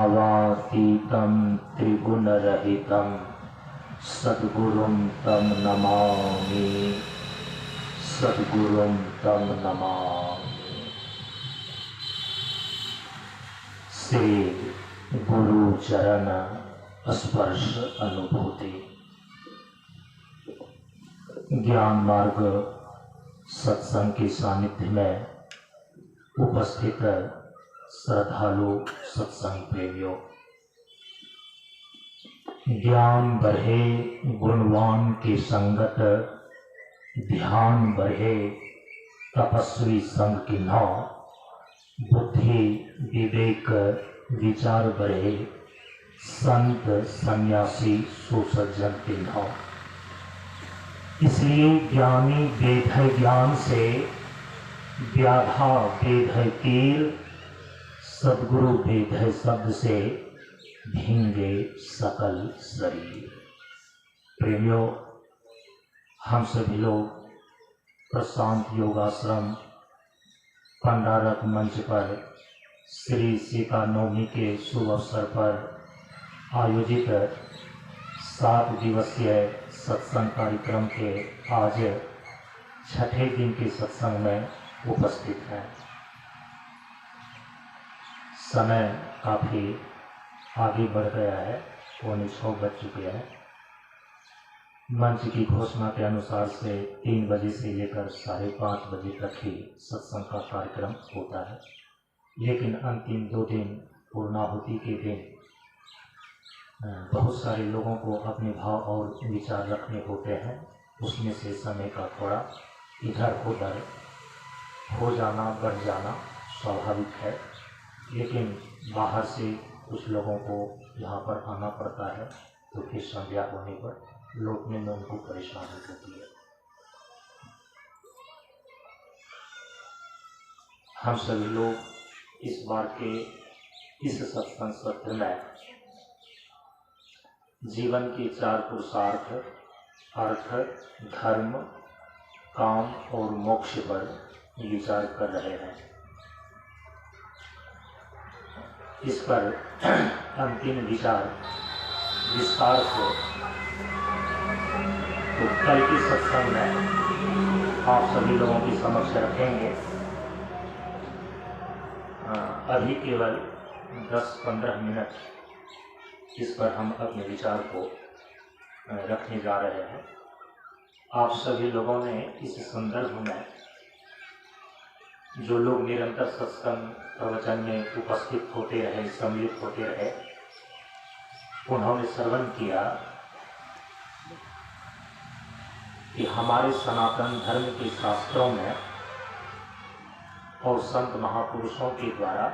अवातीतं त्रिगुणरहितं सद्गुरुं तं नमामि, सद्गुरुं तं नमामि। श्री गुरु चरण स्पर्श अनुभूति। ज्ञान मार्ग सत्संग के सानिध्य में उपस्थित श्रद्धालु सत्संग प्रेमियों, ज्ञान बढ़े गुणवान के संगत, ध्यान बढ़े तपस्वी संग की नाव, बुद्धि विवेक विचार बढ़े संत सन्यासी सुसज्जन की नाव। इसलिए ज्ञानी वेद है ज्ञान से, व्याधा वेद है तीर, सद्गुरु वेद है शब्द से, भींगे सकल शरीर। प्रेमियों, हम सभी लोग प्रशांत योगाश्रम पंडारक मंच पर श्री सीता नवमी के शुभ अवसर पर आयोजित 7 दिवसीय सत्संग कार्यक्रम के आज छठे दिन के सत्संग में उपस्थित हैं। समय काफ़ी आगे बढ़ गया है, 6:15 बज चुके हैं। मंच की घोषणा के अनुसार से 3 बजे से लेकर 5:30 बजे तक ही सत्संग का कार्यक्रम होता है, लेकिन अंतिम 2 दिन पूर्णाहुति के दिन बहुत सारे लोगों को अपने भाव और विचार रखने होते हैं। उसमें से समय का थोड़ा इधर उधर हो जाना, बढ़ जाना स्वाभाविक है, लेकिन बाहर से कुछ लोगों को यहाँ पर आना पड़ता है, तो फिर संध्या होने पर लौटने में उनको परेशानी होती है। हम सभी लोग इस बार के इस सत्संग सत्र में जीवन के 4 पुरुषार्थ अर्थ, धर्म, काम और मोक्ष पर विचार कर रहे हैं। इस पर अंतिम विचार विस्तार से तो कल के सत्संग में आप सभी लोगों के समक्ष रखेंगे। अभी केवल 10-15 मिनट इस पर हम अपने विचार को रखने जा रहे हैं। आप सभी लोगों ने इस संदर्भ में जो लोग निरंतर सत्संग प्रवचन में उपस्थित होते रहे, सम्मिलित होते रहे, उन्होंने श्रवण किया कि हमारे सनातन धर्म के शास्त्रों में और संत महापुरुषों के द्वारा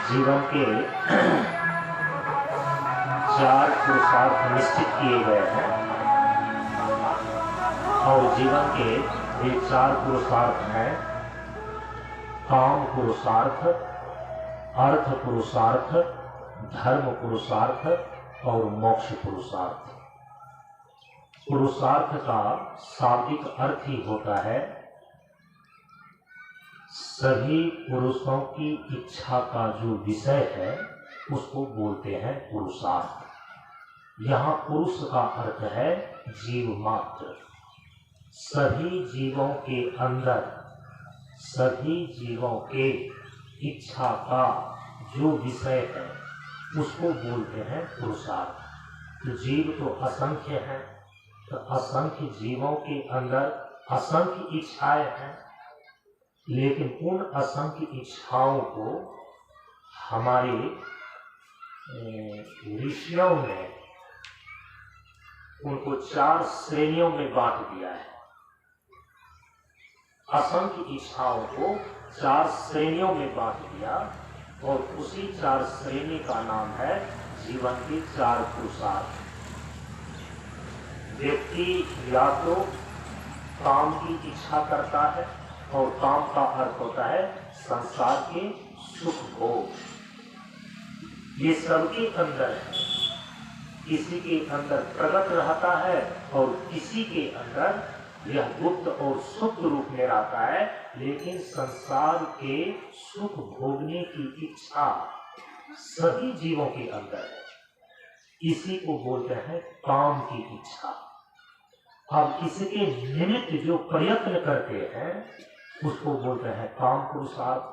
जीवन के 4 पुरुषार्थ निश्चित किए गए हैं, और जीवन के ये 4 पुरुषार्थ हैं काम पुरुषार्थ, अर्थ पुरुषार्थ, धर्म पुरुषार्थ और मोक्ष पुरुषार्थ। पुरुषार्थ का शाब्दिक अर्थ ही होता है सभी पुरुषों की इच्छा का जो विषय है उसको बोलते हैं पुरुषार्थ। यहाँ पुरुष का अर्थ है जीव मात्र। सभी जीवों के अंदर, सभी जीवों के इच्छा का जो विषय है उसको बोलते हैं पुरुषार्थ। तो जीव तो असंख्य हैं, तो असंख्य जीवों के अंदर असंख्य इच्छाएं हैं, लेकिन उन असंख्य इच्छाओं को हमारे ऋषियों ने उनको 4 श्रेणियों में बांट दिया है। असंख्य इच्छाओं को 4 श्रेणियों में बांट दिया, और उसी 4 श्रेणी का नाम है जीवन के 4 पुरुषार्थ। व्यक्ति या तो काम की इच्छा करता है, और काम का अर्थ होता है संसार के सुख भोग। ये सबके अंदर है, किसी के अंदर प्रकट रहता है और किसी के अंदर यह गुप्त और सुप्त रूप में रहता है, लेकिन संसार के सुख भोगने की इच्छा सभी जीवों के अंदर है। इसी को बोलते हैं काम की इच्छा। अब इसके निमित्त जो प्रयत्न करते हैं उसको बोलते हैं काम पुरुषार्थ।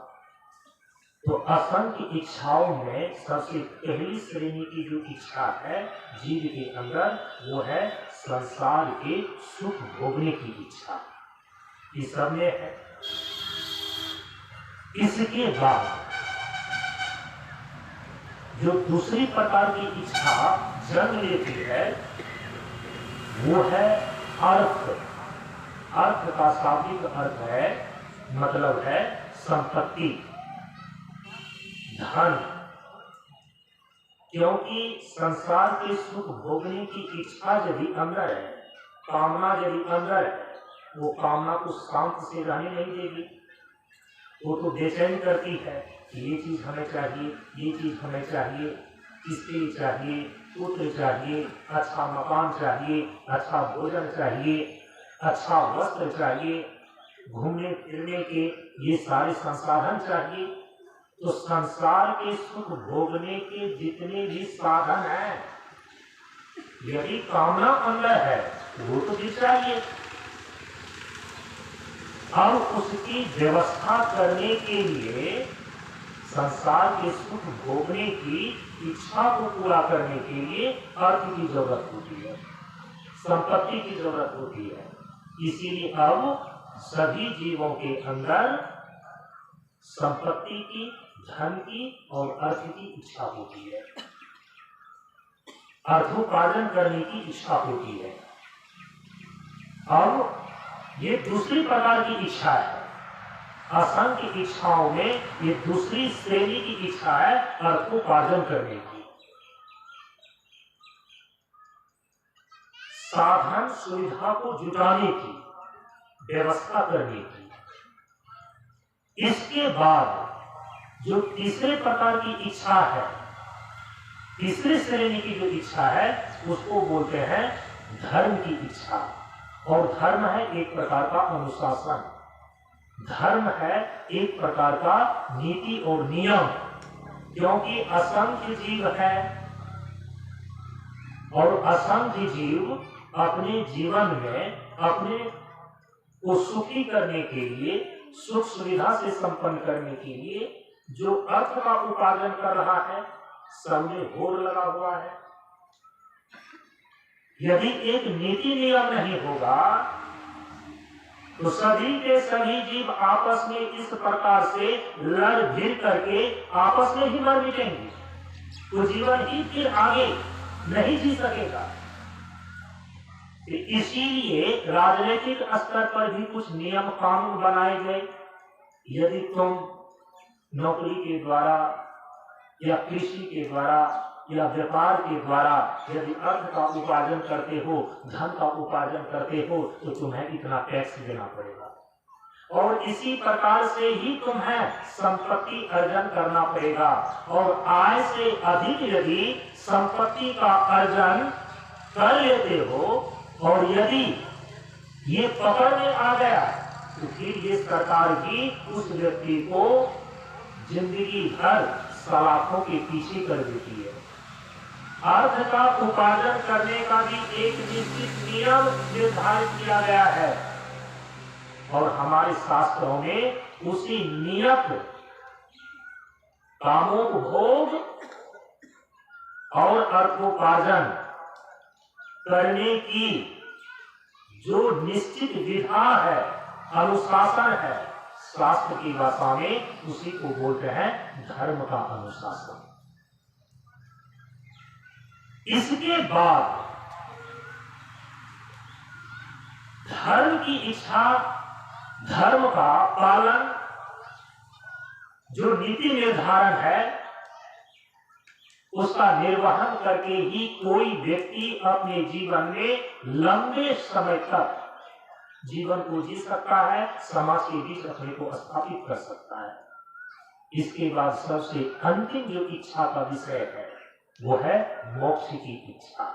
तो असंख्य इच्छाओं में सबसे पहली श्रेणी की जो इच्छा है जीव के अंदर, वो है संसार के सुख भोगने की इच्छा। इस सब में है। इसके बाद जो दूसरी प्रकार की इच्छा जन्म लेती है वो है अर्थ। अर्थ का शाब्दिक अर्थ है, मतलब है संपत्ति, धन। क्योंकि संसार के सुख भोगने की इच्छा यदि अंदर है, कामना यदि अंदर है, वो कामना को शांत से रहने नहीं देगी। वो तो बेचैन करती है कि ये चीज हमें चाहिए, ये चीज हमें चाहिए, स्त्री चाहिए, पुत्र चाहिए, अच्छा मकान चाहिए, अच्छा भोजन चाहिए, अच्छा वस्त्र चाहिए, घूमने फिरने के ये सारे संसाधन चाहिए। तो संसार के सुख भोगने के जितने भी साधन हैं, यदि कामना अंदर है वो तो भी चाहिए। अब उसकी व्यवस्था करने के लिए, संसार के सुख भोगने की इच्छा को पूरा करने के लिए अर्थ की जरूरत होती है, संपत्ति की जरूरत होती है। इसीलिए अब सभी जीवों के अंदर संपत्ति की, धन की और अर्थ की इच्छा होती है, अर्थोपार्जन करने की इच्छा होती है। अब ये दूसरी प्रकार की इच्छा है। असंख्य इच्छाओं में ये दूसरी श्रेणी की इच्छा है, अर्थोपार्जन करने की, साधन सुविधा को जुटाने की, व्यवस्था करने की। इसके बाद जो तीसरे प्रकार की इच्छा है, तीसरी श्रेणी की जो इच्छा है, उसको बोलते हैं धर्म की इच्छा। और धर्म है एक प्रकार का अनुशासन, धर्म है एक प्रकार का नीति और नियम। क्योंकि असंख्य जीव है और असंख्य जीव अपने जीवन में अपने को सुखी करने के लिए, सुख सुविधा से संपन्न करने के लिए जो अर्थ का उपार्जन कर रहा है, सब में होड़ लगा हुआ है। यदि एक नीति नियम नहीं होगा तो सभी के सभी जीव आपस में इस प्रकार से लड़ भिड़ करके आपस में ही मर मिटेंगे, तो जीवन ही फिर आगे नहीं जी सकेगा। इसीलिए राजनीतिक स्तर पर भी कुछ नियम कानून बनाए गए। यदि तुम नौकरी के द्वारा या कृषि के द्वारा या व्यापार के द्वारा यदि अर्थ का उपार्जन करते हो, धन का उपार्जन करते हो, तो तुम्हें इतना टैक्स देना पड़ेगा। और इसी प्रकार से ही तुम्हें संपत्ति अर्जन करना पड़ेगा। और आय से अधिक यदि संपत्ति का अर्जन कर लेते हो और यदि ये पकड़ में आ गया तो फिर ये सरकार भी उस व्यक्ति को जिंदगी भर सलाखों के पीछे कर देती है। अर्थ का उपार्जन करने का भी एक निश्चित नियम निर्धारित किया गया है और हमारे शास्त्रों में उसी नियत कामोपभोग और अर्थोपार्जन करने की जो निश्चित विधा है, अनुशासन है, शास्त्र की भाषा में उसी को बोलते हैं धर्म का अनुशासन। इसके बाद धर्म की इच्छा, धर्म का पालन, जो नीति निर्धारण है उसका निर्वहन करके ही कोई व्यक्ति अपने जीवन में लंबे समय तक जीवन को जी सकता है, समाज के बीच अपने को स्थापित कर सकता है। इसके बाद सबसे अंतिम जो इच्छा का विषय है वो है मोक्ष की इच्छा।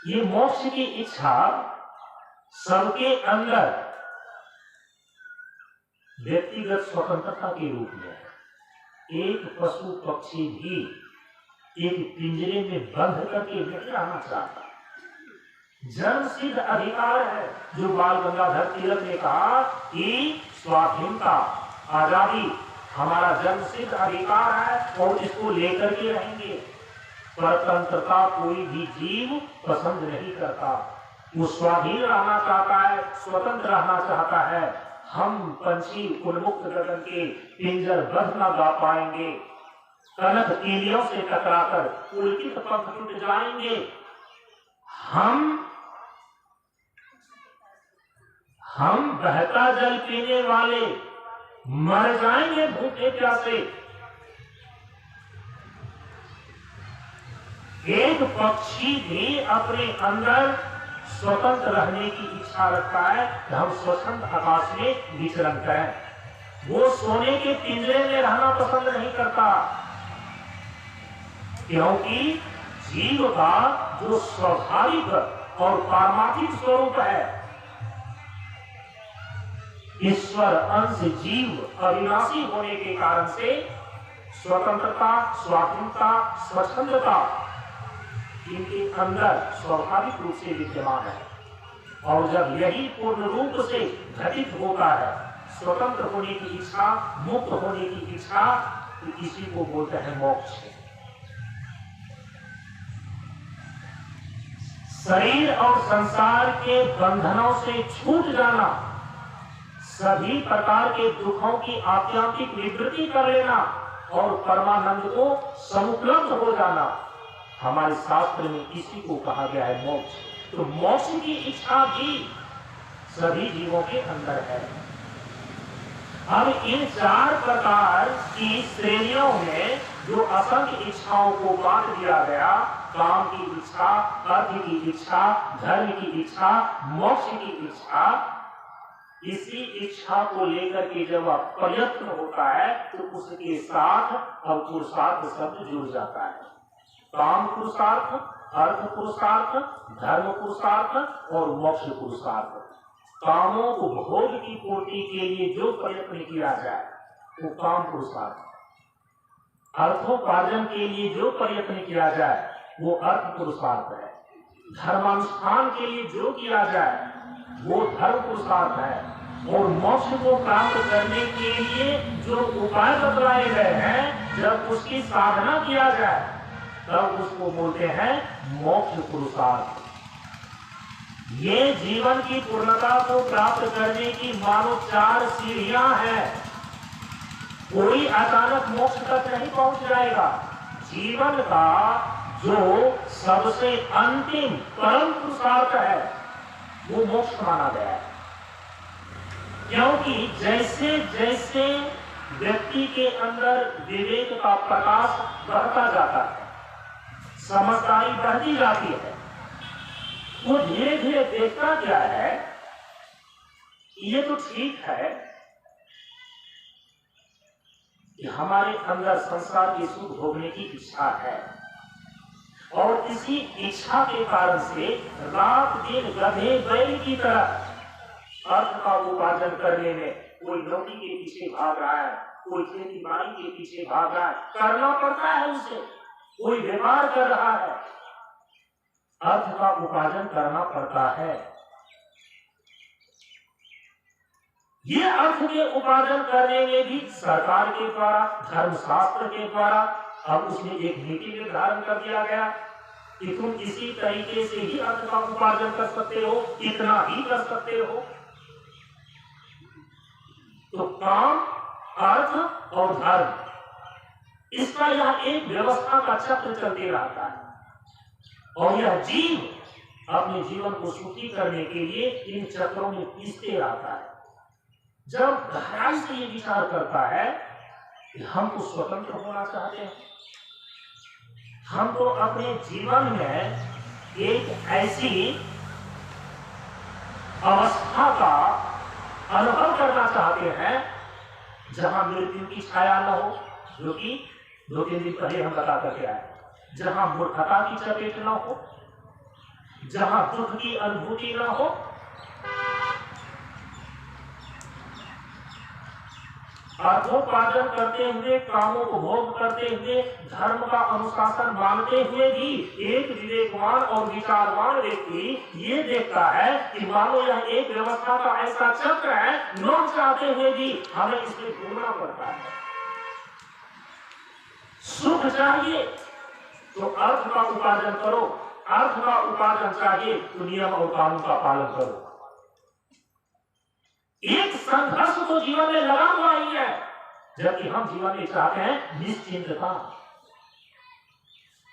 ये मोक्ष की इच्छा सबके अंदर व्यक्तिगत स्वतंत्रता के रूप में एक पशु पक्षी भी एक पिंजरे में बंद करके नहीं रहना चाहता। जन्म सिद्ध अधिकार है जो बाल गंगाधर तिलक ने कहा कि स्वाधीनता आजादी हमारा जन्म सिद्ध अधिकार है और इसको लेकर के रहेंगे। स्वतंत्रता कोई भी जीव पसंद नहीं करता, वो स्वाधीन रहना चाहता है, स्वतंत्र रहना चाहता है। हम पंछी उन्मुक्त गगन के पिंजर बंद न गा पाएंगे, कनक तीलियों से टकराकर पुलकित पंख टूट जाएंगे। हम बहता जल पीने वाले मर जाएंगे भूखे प्यासे। एक पक्षी भी अपने अंदर स्वतंत्र रहने की इच्छा रखता है कि हम स्वच्छंद आकाश में विचरण करें। वो सोने के पिंजरे में रहना पसंद नहीं करता, क्योंकि जीव का जो स्वाभाविक और पारमार्थिक स्वरूप है, ईश्वर अंश जीव अविनाशी होने के कारण से स्वतंत्रता, स्वाधीनता, स्वच्छंदता इनके अंदर स्वाभाविक रूप से विद्यमान है। और जब यही पूर्ण रूप से घटित होता है, स्वतंत्र होने की इच्छा, मुक्त होने की इच्छा, तो इसी को बोलते हैं मोक्ष। शरीर और संसार के बंधनों से छूट जाना, सभी प्रकार के दुखों की आत्यांतिक निवृत्ति कर लेना और परमानंद को समुपलब्ध हो जाना, हमारे शास्त्र में इसी को कहा गया है मोक्ष। तो मोक्ष की इच्छा भी सभी जीवों के अंदर है। अब इन चार प्रकार की श्रेणियों में जो असंख्य इच्छाओं को बांट दिया गया, काम की इच्छा, अर्थ की इच्छा, धर्म की इच्छा, मोक्ष की इच्छा, इसी इच्छा को लेकर के जब प्रयत्न होता है तो उसके साथ अब पुरुषार्थ शब्द जुड़ जाता है। काम पुरुषार्थ, अर्थ पुरुषार्थ, धर्म पुरुषार्थ और मोक्ष पुरुषार्थ। कामों को भोग की पूर्ति के लिए जो प्रयत्न किया जाए वो काम पुरुषार्थ, अर्थोपार्जन के लिए जो प्रयत्न किया जाए वो अर्थ पुरुषार्थ है, धर्मानुष्ठान के लिए जो किया जाए वो धर्म पुरुषार्थ है, और मोक्ष को प्राप्त करने के लिए जो उपाय बतलाए गए हैं, जब उसकी साधना किया जाए तब उसको बोलते हैं मोक्ष पुरुषार्थ। ये जीवन की पूर्णता को प्राप्त करने की मानो चार सीढ़ियां हैं। कोई अचानक मोक्ष तक नहीं पहुंच जाएगा। जीवन का जो सबसे अंतिम परम पुरुषार्थ है वो मोक्ष माना गया है, क्योंकि जैसे जैसे व्यक्ति के अंदर विवेक का प्रकाश बढ़ता जाता है, समझदारी बढ़ती जाती है, वो धीरे धीरे देखता क्या है, ये तो ठीक है कि हमारे अंदर संसार की सुख भोगने की इच्छा है, और इसी इच्छा के कारण से रात दिन गधे बैल की तरह अर्थ का उपार्जन करने में कोई नौकरी के पीछे भाग रहा है, कोई खेती बाड़ी के पीछे भाग रहा है, करना पड़ता है उसे, कोई व्यापार कर रहा है, अर्थ का उपार्जन करना पड़ता है। ये अर्थ के उपार्जन करने में भी सरकार के द्वारा, धर्मशास्त्र के द्वारा अब उसमें एक नीति निर्धारण कर दिया गया कि तुम इसी तरीके से ही अर्थ का उपार्जन कर सकते हो, इतना ही कर सकते हो। तो काम, अर्थ और धर्म, इसका यह एक व्यवस्था का चक्र चलते रहता है, और यह जीव अपने जीवन को सुखी करने के लिए इन चक्रों में पीसते रहता है। जब गहराई से ये विचार करता है कि हम तो स्वतंत्र होना चाहते हैं, हम तो अपने जीवन में एक ऐसी अवस्था का अनुभव करना चाहते हैं जहां मृत्यु की छाया न हो, जो कि 2-3 दिन पहले हम बता करके आए, जहां मूर्खता की चपेट न हो, जहां दुख की अनुभूति न हो, अर्थोपार्जन करते हुए, कामों को भोग करते हुए, धर्म का अनुशासन मानते हुए भी एक विवेकवान और विचारवान व्यक्ति ये देखता है कि मानो यह एक व्यवस्था का ऐसा चक्र है, न चाहते हुए भी हमें इसमें घूमना पड़ता है। सुख चाहिए तो अर्थ का उपार्जन करो, अर्थ का उपार्जन चाहिए तो नियम और कानून का पालन करो। एक संघर्ष तो जीवन में लगा हुआ ही है, जबकि हम जीवन में चाहते हैं निश्चिंतता,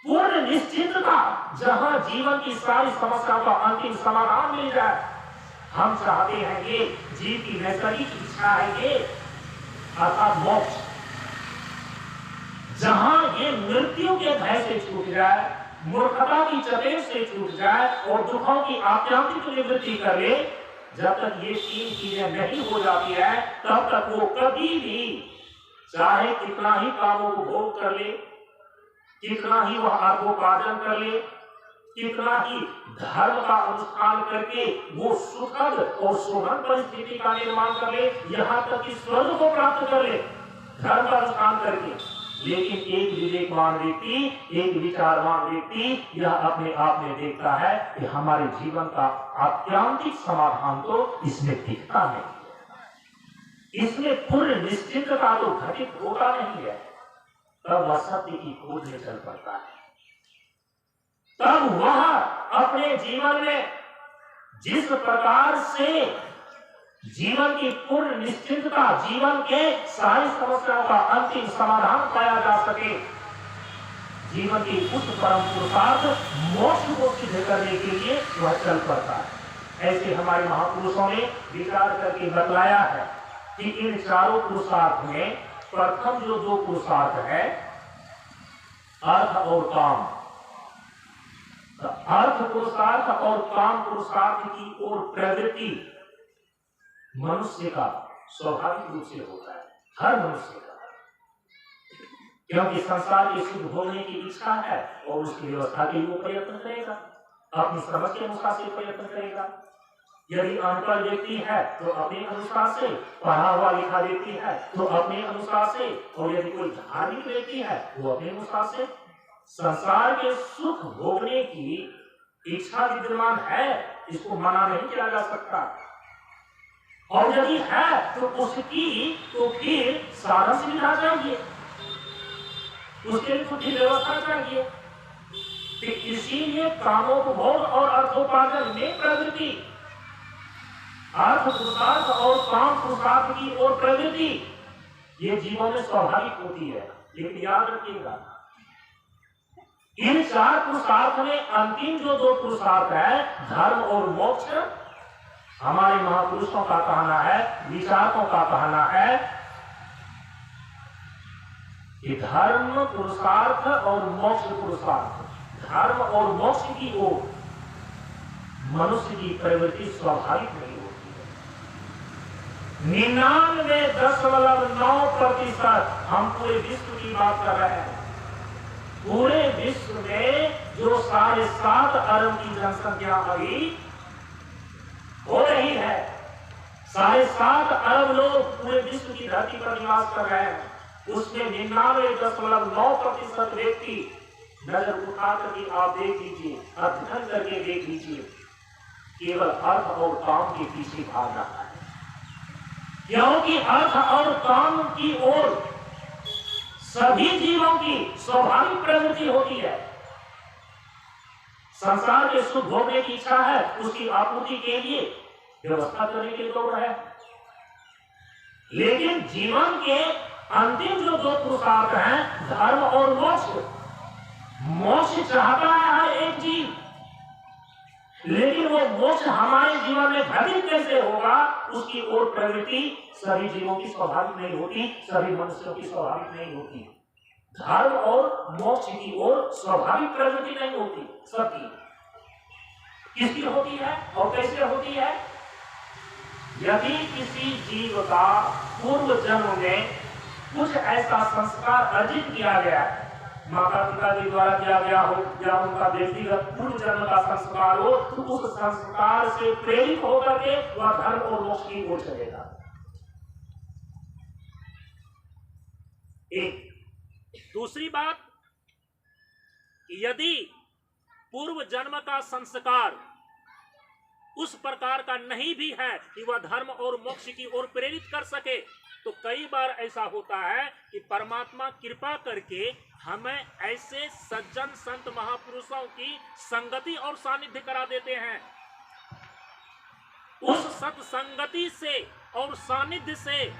पूर्ण निश्चिंतता, जहां जीवन की सारी समस्याओं का अंतिम समाधान मिल जाए। हम चाहते हैं ये जीव की नैसर्गिक इच्छा है ये, अर्थात मोक्ष, जहां ये मृत्यु के भय से छूट जाए, मूर्खता की चपेट से छूट जाए और दुखों की आत्यांतिक निवृत्ति कर ले। जब तक ये तीन चीजें नहीं हो जाती है, तब तक वो कभी भी चाहे कितना ही कामों को भोग कर ले, कितना ही वह अर्थोपार्जन कर ले, कितना ही धर्म का अनुष्ठान करके वो सुखद और सुगम परिस्थिति का निर्माण कर ले, यहाँ तक कि स्वर्ग को प्राप्त कर ले धर्म का अनुष्ठान करके। लेकिन एक विवेकवान व्यक्ति, एक विचारवान व्यक्ति यह अपने आप में देखता है कि हमारे जीवन का आत्यांतिक समाधान तो इसमें दिखता नहीं, इसमें पूर्ण निश्चिंतता तो घटित होता नहीं है। तब वह सत्य की खोज में चल पड़ता है, तब वह अपने जीवन में जिस प्रकार से जीवन की पूर्ण निश्चिंतता, जीवन के सारी समस्याओं का अंतिम समाधान पाया जा सके, जीवन की उच्च परम पुरुषार्थ मोक्ष को सिद्ध करने के लिए वह चल पड़ता है। ऐसे हमारे महापुरुषों ने विचार करके बतलाया है कि इन चारों पुरुषार्थ में प्रथम जो दो पुरुषार्थ है, अर्थ और काम, अर्थ पुरुषार्थ और काम पुरुषार्थ की ओर प्रवृत्ति मनुष्य का स्वाभाविक रूप से होता है, हर मनुष्य का, क्योंकि संसार के सुख भोगने की इच्छा है और उसकी व्यवस्था के लिए वो प्रयत्न करेगा, अपनी समझ के अनुसार से प्रयत्न करेगा। यदि अनपढ़ व्यक्ति है तो अपने अनुसार से, पढ़ा हुआ लिखा व्यक्ति है तो अपने अनुसार से, और यदि कोई धार्मिक व्यक्ति है वो अपने अनुसार से। संसार के सुख भोगने की इच्छा विद्यमान है, इसको मना नहीं किया जा सकता, और यदि है तो उसकी तो फिर साधन सुविधा चाहिए, उसके लिए कुछ व्यवस्था चाहिए। तो इसीलिए कामोपभोग और अर्थोपार्जन में प्रवृत्ति, अर्थ पुरुषार्थ और काम पुरुषार्थ की ओर प्रवृत्ति, ये जीवन में स्वाभाविक होती है। लेकिन याद रखिएगा, इन चार पुरुषार्थ में अंतिम जो दो पुरुषार्थ है, धर्म और मोक्ष, हमारे महापुरुषों का कहना है, विचारकों का कहना है कि धर्म पुरुषार्थ और मोक्ष पुरुषार्थ, धर्म और मोक्ष की ओर मनुष्य की प्रवृत्ति स्वाभाविक नहीं होती है। 99.9% हम पूरे विश्व की बात कर रहे हैं। पूरे विश्व में जो 7.5 अरब की जनसंख्या अभी हो रही है, 7.5 अरब लोग पूरे विश्व की धरती पर निवास कर रहे हैं, उसमें 99.9% व्यक्ति, नजर उठा करके आप देख लीजिए, अध्ययन करके देख लीजिए, केवल अर्थ और काम के पीछे भाग रहा है। क्योंकि अर्थ और काम की ओर सभी जीवों की स्वाभाविक प्रवृत्ति होती है। संसार के सुख भोगने की इच्छा है, उसकी आपूर्ति के लिए व्यवस्था करने के लिए दौड़ है। लेकिन जीवन के अंतिम जो दो पुरुषार्थ हैं, धर्म और मोक्ष, मोक्ष चाहता है एक जीव, लेकिन वो मोक्ष हमारे जीवन में घटित कैसे होगा, उसकी ओर प्रवृत्ति सभी जीवों की स्वाभाविक नहीं होती, सभी मनुष्यों की स्वाभाविक नहीं होती। धर्म और मोक्ष की ओर स्वाभाविक प्रवृत्ति नहीं होती सबकी। किसकी होती है और कैसे होती है? यदि किसी जीव का पूर्व जन्म में कुछ ऐसा संस्कार अर्जित किया गया, माता पिता के द्वारा किया गया हो या उनका व्यक्तिगत पूर्व जन्म का संस्कार हो, तो उस संस्कार से प्रेरित होकर के वह धर्म और मोक्ष की ओर चलेगा। एक दूसरी बात, यदि पूर्व जन्म का संस्कार उस प्रकार का नहीं भी है कि वह धर्म और मोक्ष की ओर प्रेरित कर सके, तो कई बार ऐसा होता है कि परमात्मा कृपा करके हमें ऐसे सज्जन संत महापुरुषों की संगति और सानिध्य करा देते हैं। उस सत्संगति से और सानिध्य से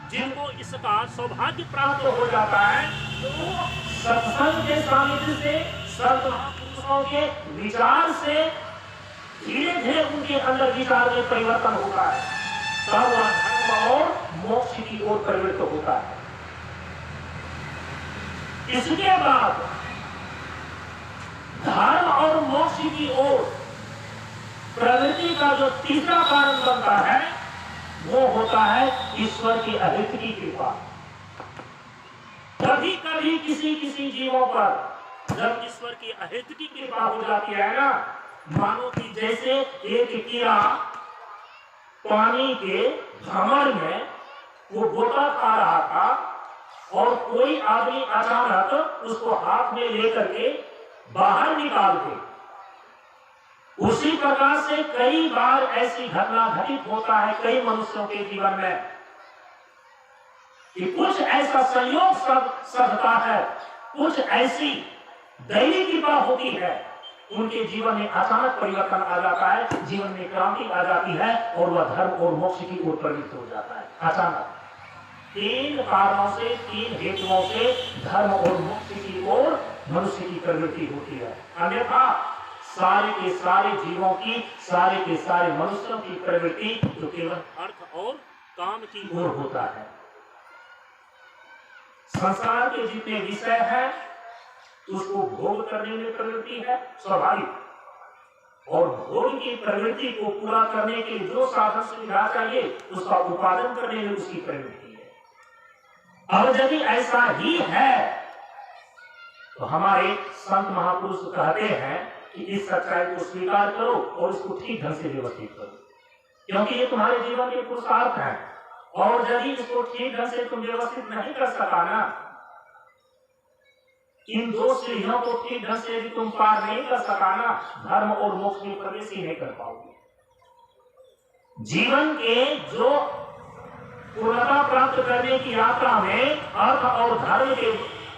जिनको इसका सौभाग्य प्राप्त हो जाता है, तो सत्संग के सानिध्य से, संत महापुरुषों के विचार से धीरे धीरे उनके अंदर विचार में परिवर्तन होता है, तब वह धर्म और मोक्ष की ओर प्रवृत्त होता है। इसके बाद धर्म और मोक्ष की ओर प्रवृत्ति का जो तीसरा कारण बनता है वो होता है ईश्वर की अहित की कृपा। कभी कभी किसी किसी जीवों पर जब ईश्वर की अहित की कृपा हो जाती है ना, मानो कि जैसे एक कीड़ा पानी के भंवर में वो गोता खा रहा था और कोई आदमी अचानक उसको हाथ में लेकर के बाहर निकाल दे, उसी प्रकार से कई बार ऐसी घटना घटित होता है कई मनुष्यों के जीवन में कि कुछ ऐसा संयोग सधता है, कुछ ऐसी दैवी कृपा होती है, उनके जीवन में अचानक परिवर्तन आ जाता है, जीवन में क्रांति आ जाती है और वह धर्म और मोक्ष की ओर प्रवृत्त हो जाता है। अचानक तीन कारणों से, तीन हेतुओं से धर्म और मोक्ष की ओर मनुष्य की प्रवृत्ति होती है। अन्यथा सारे के सारे जीवों की, सारे के सारे मनुष्यों की प्रवृत्ति तो केवल अर्थ और काम की ओर होता है। संसार के जितने विषय हैं उसको भोग करने में प्रवृत्ति है स्वाभाविक, और भोग की प्रवृत्ति को पूरा करने के लिए जो साधन सुविधा चाहिए उसका उत्पादन करने में उसकी प्रवृत्ति है। अब यदि ऐसा ही है तो हमारे संत महापुरुष कहते हैं कि इस सच्चाई को स्वीकार करो और इसको ठीक ढंग से व्यवस्थित करो, क्योंकि ये तुम्हारे जीवन के पुरुषार्थ हैं, और यदि इसको ठीक ढंग से तुम व्यवस्थित नहीं कर सका ना, इन दो सीढ़ियों को ठीक ढंग से यदि तुम पार नहीं कर सका ना, धर्म और मोक्ष में प्रवेश ही नहीं कर पाओगे। जीवन के जो पूर्णता प्राप्त करने की यात्रा में अर्थ और धर्म के,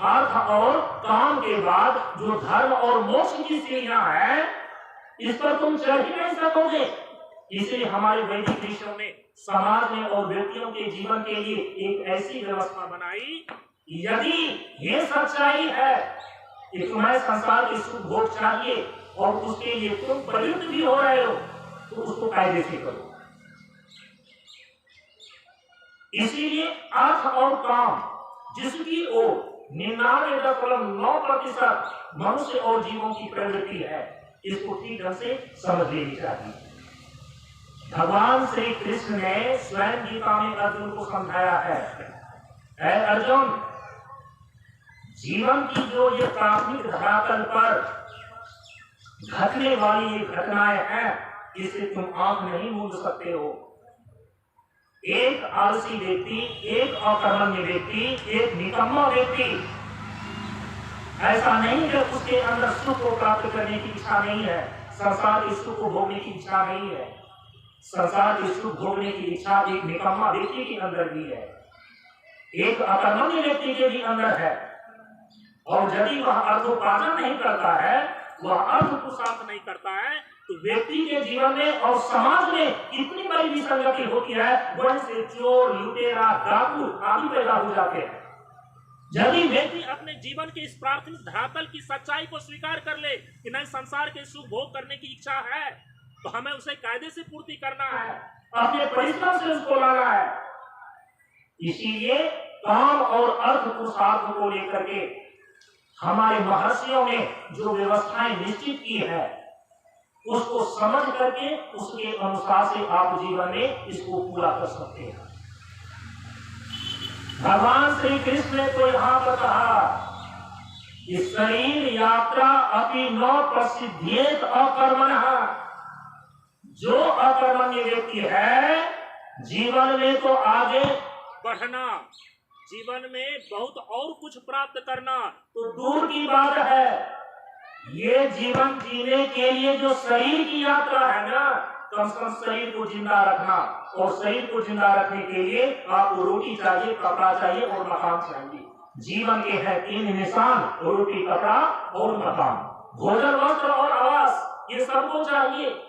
अर्थ और काम के बाद जो धर्म और मोक्ष की सीढ़ियां हैं, इस पर तुम चढ़ ही नहीं सकोगे। इसलिए हमारे वैदिक ऋषियों ने समाज में और व्यक्तियों के जीवन के लिए एक ऐसी व्यवस्था बनाई, यदि ये सच्चाई है कि तुम्हें संसार के सुख भोग चाहिए और उसके लिए तुम प्रयुक्त भी हो रहे हो, तो उसको कायदे से करो। इसीलिए अर्थ और काम जिसकी ओर 99.9% मनुष्य और जीवों की प्रवृत्ति है, इसको ठीक ढंग से समझ लेनी चाहिए। भगवान श्री कृष्ण ने स्वयं गीता में अर्जुन को समझाया है, ऐ अर्जुन, जीवन की जो ये प्राथमिक धरातल पर घटने वाली ये घटनाएं हैं, इसे तुम आंख नहीं मूंद सकते हो। एक आलसी व्यक्ति, एक अकर्मण्य व्यक्ति, एक निकम्मा व्यक्ति, ऐसा नहीं है उसके अंदर सुख को प्राप्त करने की इच्छा नहीं है, संसार के सुख को भोगने की इच्छा नहीं है। संसार के सुख भोगने की इच्छा एक निकम्मा व्यक्ति के अंदर भी है, एक अकर्मण्य व्यक्ति के भी अंदर है। और यदि वह अर्थोपार्जन नहीं करता है, वह अर्थ पुरुषार्थ नहीं करता है, तो व्यक्ति के जीवन में और समाज में इतनी बड़ी विसंगति होती है, वहीं से चोर, लुटेरा, डाकू आदि पैदा हो जाते हैं। यदि व्यक्ति अपने जीवन के इस प्राथमिक धरातल की सच्चाई को स्वीकार कर ले कि नहीं, संसार के सुख भोग करने की इच्छा है, तो हमें उसे कायदे से पूर्ति करना है, अपने परिश्रम से उसको लाना है। इसीलिए काम और अर्थ पुरुषार्थ को लेकर के हमारे महर्षियों ने जो व्यवस्थाएं निश्चित की है, उसको समझ करके उसके अनुसार से आप जीवन में इसको पूरा कर सकते हैं। भगवान श्री कृष्ण ने तो यहां पर कहा कि शरीर यात्रा अपि न प्रसिद्धेत अकर्मणः, जो अकर्मण्य व्यक्ति है जीवन में तो आगे बढ़ना, जीवन में बहुत और कुछ प्राप्त करना तो दूर की बात है। ये जीवन जीने के लिए जो शरीर की यात्रा है ना, कम से कम शरीर को जिंदा रखना, और शरीर को जिंदा रखने के लिए आपको रोटी चाहिए, कपड़ा चाहिए और मकान चाहिए। जीवन के हैं 3 निशान, रोटी, कपड़ा और मकान, भोजन, वस्त्र और आवास, ये सबको चाहिए।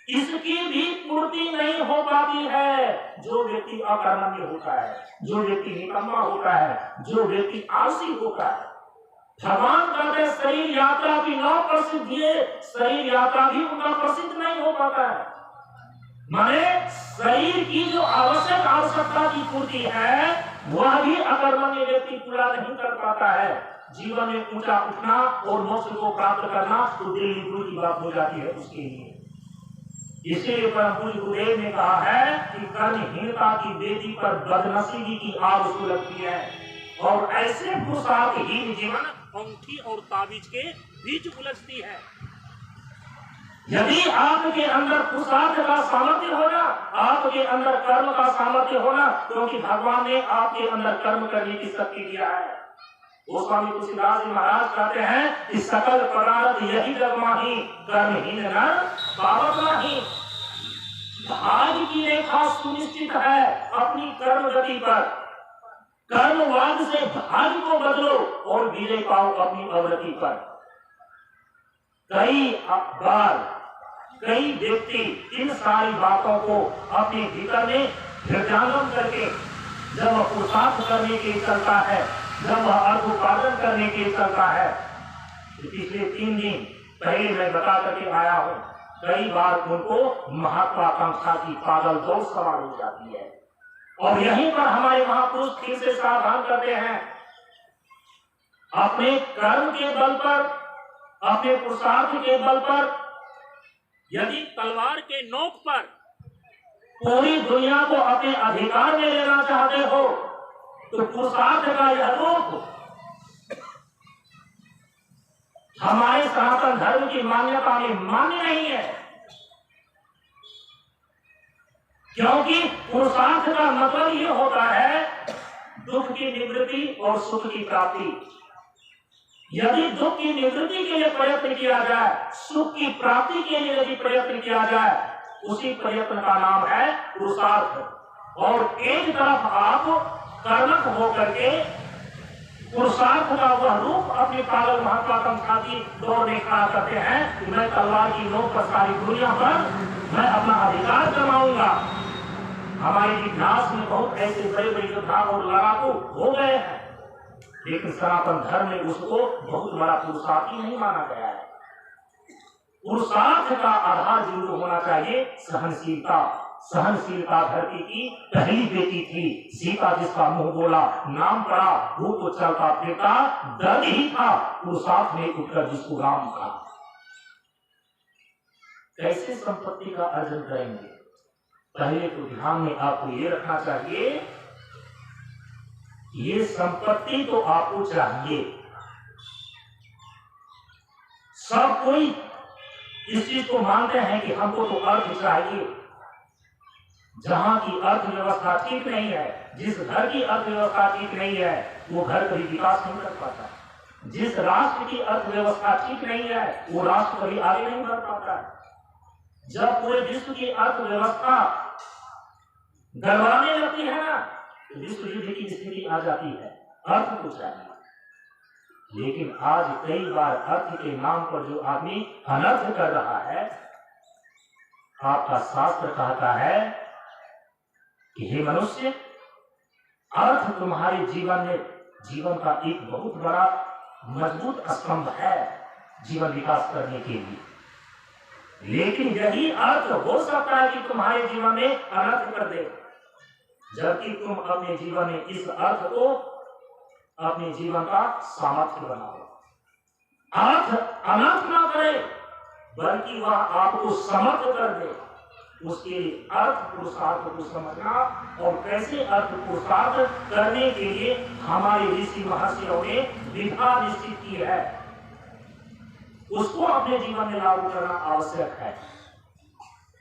इसकी भी पूर्ति नहीं हो पाती है जो व्यक्ति अकर्मण्य होता है, जो व्यक्ति निकम्मा होता है, जो व्यक्ति आलसी होता है। भगवान कहते हैं शरीर यात्रा की 9 प्रसिद्ध है, शरीर यात्रा भी उनका प्रसिद्ध नहीं हो पाता है। माने शरीर की जो आवश्यकता की पूर्ति है वह भी अकर्मण्य व्यक्ति पूरा नहीं कर पाता है। जीवन में ऊंचा उठना और मोक्ष को प्राप्त करना तो दिल की बात हो जाती है उसके लिए। इसीलिए परम पूज्य गुरुदेव ने कहा है कि कर्महीनता की वेदी पर बदनसीबी की आग सुलगती है, और ऐसे पुरुषार्थहीन जीवन अंगूठी और ताबीज के बीच उलझती है। यदि आपके अंदर पुरुषार्थ का सामर्थ्य होना, आपके अंदर कर्म का सामर्थ्य होना, क्योंकि भगवान ने आपके अंदर कर्म करने की शक्ति दिया है। वो स्वामी तुलसीदास जी महाराज कहते हैं कि सकल पदार्थ यही जग माही, कर्महीन नर पावत नहीं। भाग्य की रेखा सुनिश्चित है अपनी कर्म गति पर। कर्मवाद से भाग्य को बदलो और विजय पाओ अपनी अवगति पर। कई बार कई व्यक्ति इन सारी बातों को अपने भीतर में हृदयंगम करके जब वह पुरुषार्थ करने के चलता है, जब वह अर्थ उपार्जन करने के चलता है, तो पिछले 3 दिन पहले मैं बता करके आया हूं, कई बार उनको महत्वाकांक्षा की पागल दौड़ सवार हो जाती है। और यहीं पर हमारे महापुरुष फिर से सावधान करते हैं, अपने कर्म के बल पर, अपने पुरुषार्थ के बल पर, यदि तलवार के नोक पर पूरी दुनिया को अपने अधिकार में लेना चाहते हो तो पुरुषार्थ का यह रूप हमारे सनातन धर्म की मान्यता में मान्य नहीं है। क्योंकि पुरुषार्थ का मतलब ये होता है दुख की निवृत्ति और सुख की प्राप्ति। यदि दुख की निवृत्ति के लिए प्रयत्न किया जाए, सुख की प्राप्ति के लिए यदि प्रयत्न किया जाए, उसी प्रयत्न का नाम है पुरुषार्थ। और एक तरफ आप कर्मठ होकर के पुरुषार्थ का वह रूप अपने पागल महत्वाकांक्षा की दौड़ में खड़ा करते हैं कि मैं तलवार की नोक पर सारी दुनिया पर मैं अपना अधिकार जमाऊंगा। हमारे इतिहास में बहुत ऐसे बड़े बड़े योद्धा और लड़ाकू हो गए हैं, लेकिन सनातन धर्म में उसको बहुत बड़ा पुरुषार्थ ही नहीं माना गया है। पुरुषार्थ का आधार जरूर होना चाहिए सहनशीलता। सहनशीलता धरती की पहली बेटी थी सीता, जिसका मुंह बोला नाम पड़ा, वो तो चलता फिरता दर्द ही था, पुरुषार्थ ने उठकर जिसको राम कहा। कैसे संपत्ति का अर्जन करेंगे? पहले तो ध्यान में आपको ये रखना चाहिए, ये संपत्ति तो आपको चाहिए। सब कोई इस चीज को मानते हैं कि हमको तो अर्थ चाहिए। जहां की अर्थव्यवस्था ठीक नहीं है, जिस घर की अर्थव्यवस्था ठीक नहीं है, वो घर कभी विकास नहीं कर पाता। जिस राष्ट्र की अर्थव्यवस्था ठीक नहीं है, वो राष्ट्र कभी आगे नहीं बढ़ पाता। जब पूरे विश्व की अर्थव्यवस्था गड़बड़ाने लगती है ना, तो विश्व युद्ध की स्थिति आ जाती है। अर्थ तो चाहिए, लेकिन आज कई बार अर्थ के नाम पर जो आदमी अनर्थ कर रहा है, आपका शास्त्र कहता है कि हे मनुष्य, अर्थ तुम्हारे जीवन में जीवन का एक बहुत बड़ा मजबूत स्तंभ है जीवन विकास करने के लिए, लेकिन यही अर्थ हो सकता है कि तुम्हारे जीवन में अनर्थ कर दे, जबकि तुम अपने जीवन में इस अर्थ को अपने जीवन का सामर्थ्य बनाओ। अर्थ अनर्थ ना करे, बल्कि वह आपको समर्थ कर दे। उसके अर्थ पुरुषार्थ को समझना और कैसे अर्थ पुरुषार्थ करने के लिए हमारे ऋषि महर्षियों ने विधा निश्चित की है, उसको अपने जीवन में लागू करना आवश्यक है।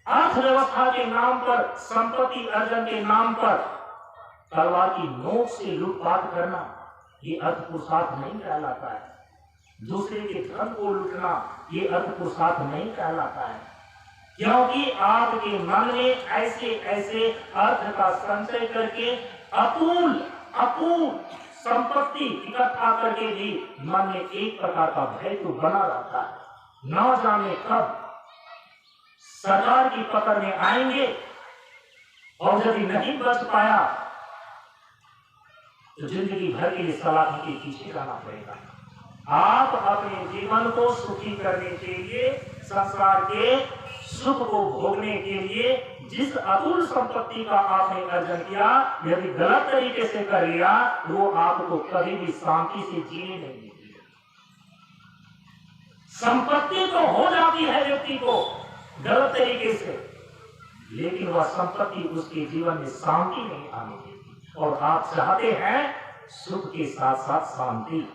अर्थव्यवस्था के नाम पर, संपत्ति अर्जन के नाम पर तलवार की नोक से लूटपाट करना, ये अर्थ पुरुषार्थ नहीं कहलाता है। दूसरे के धन को लूटना, ये अर्थ पुरुषार्थ नहीं कहलाता है। क्योंकि आपके मन में ऐसे ऐसे अर्थ का संचय करके अपूर्ण संपत्ति इकट्ठा करके भी मन में एक प्रकार का भय तो बना रहता है। न जाने कब सरकार की पकड़ में आएंगे, और यदि नहीं बच पाया तो जिंदगी भर के लिए सलाखी के पीछे रहना पड़ेगा। आप अपने जीवन को सुखी करने के लिए, संसार के सुख को भोगने के लिए जिस अतुल संपत्ति का आपने अर्जन किया, यदि गलत तरीके से कर लिया, वो आपको कभी भी शांति से जीने नहीं देगी। संपत्ति तो हो जाती है व्यक्ति को गलत तरीके से, लेकिन वह संपत्ति उसके जीवन में शांति नहीं आने देती। और आप चाहते हैं सुख के साथ साथ शांति।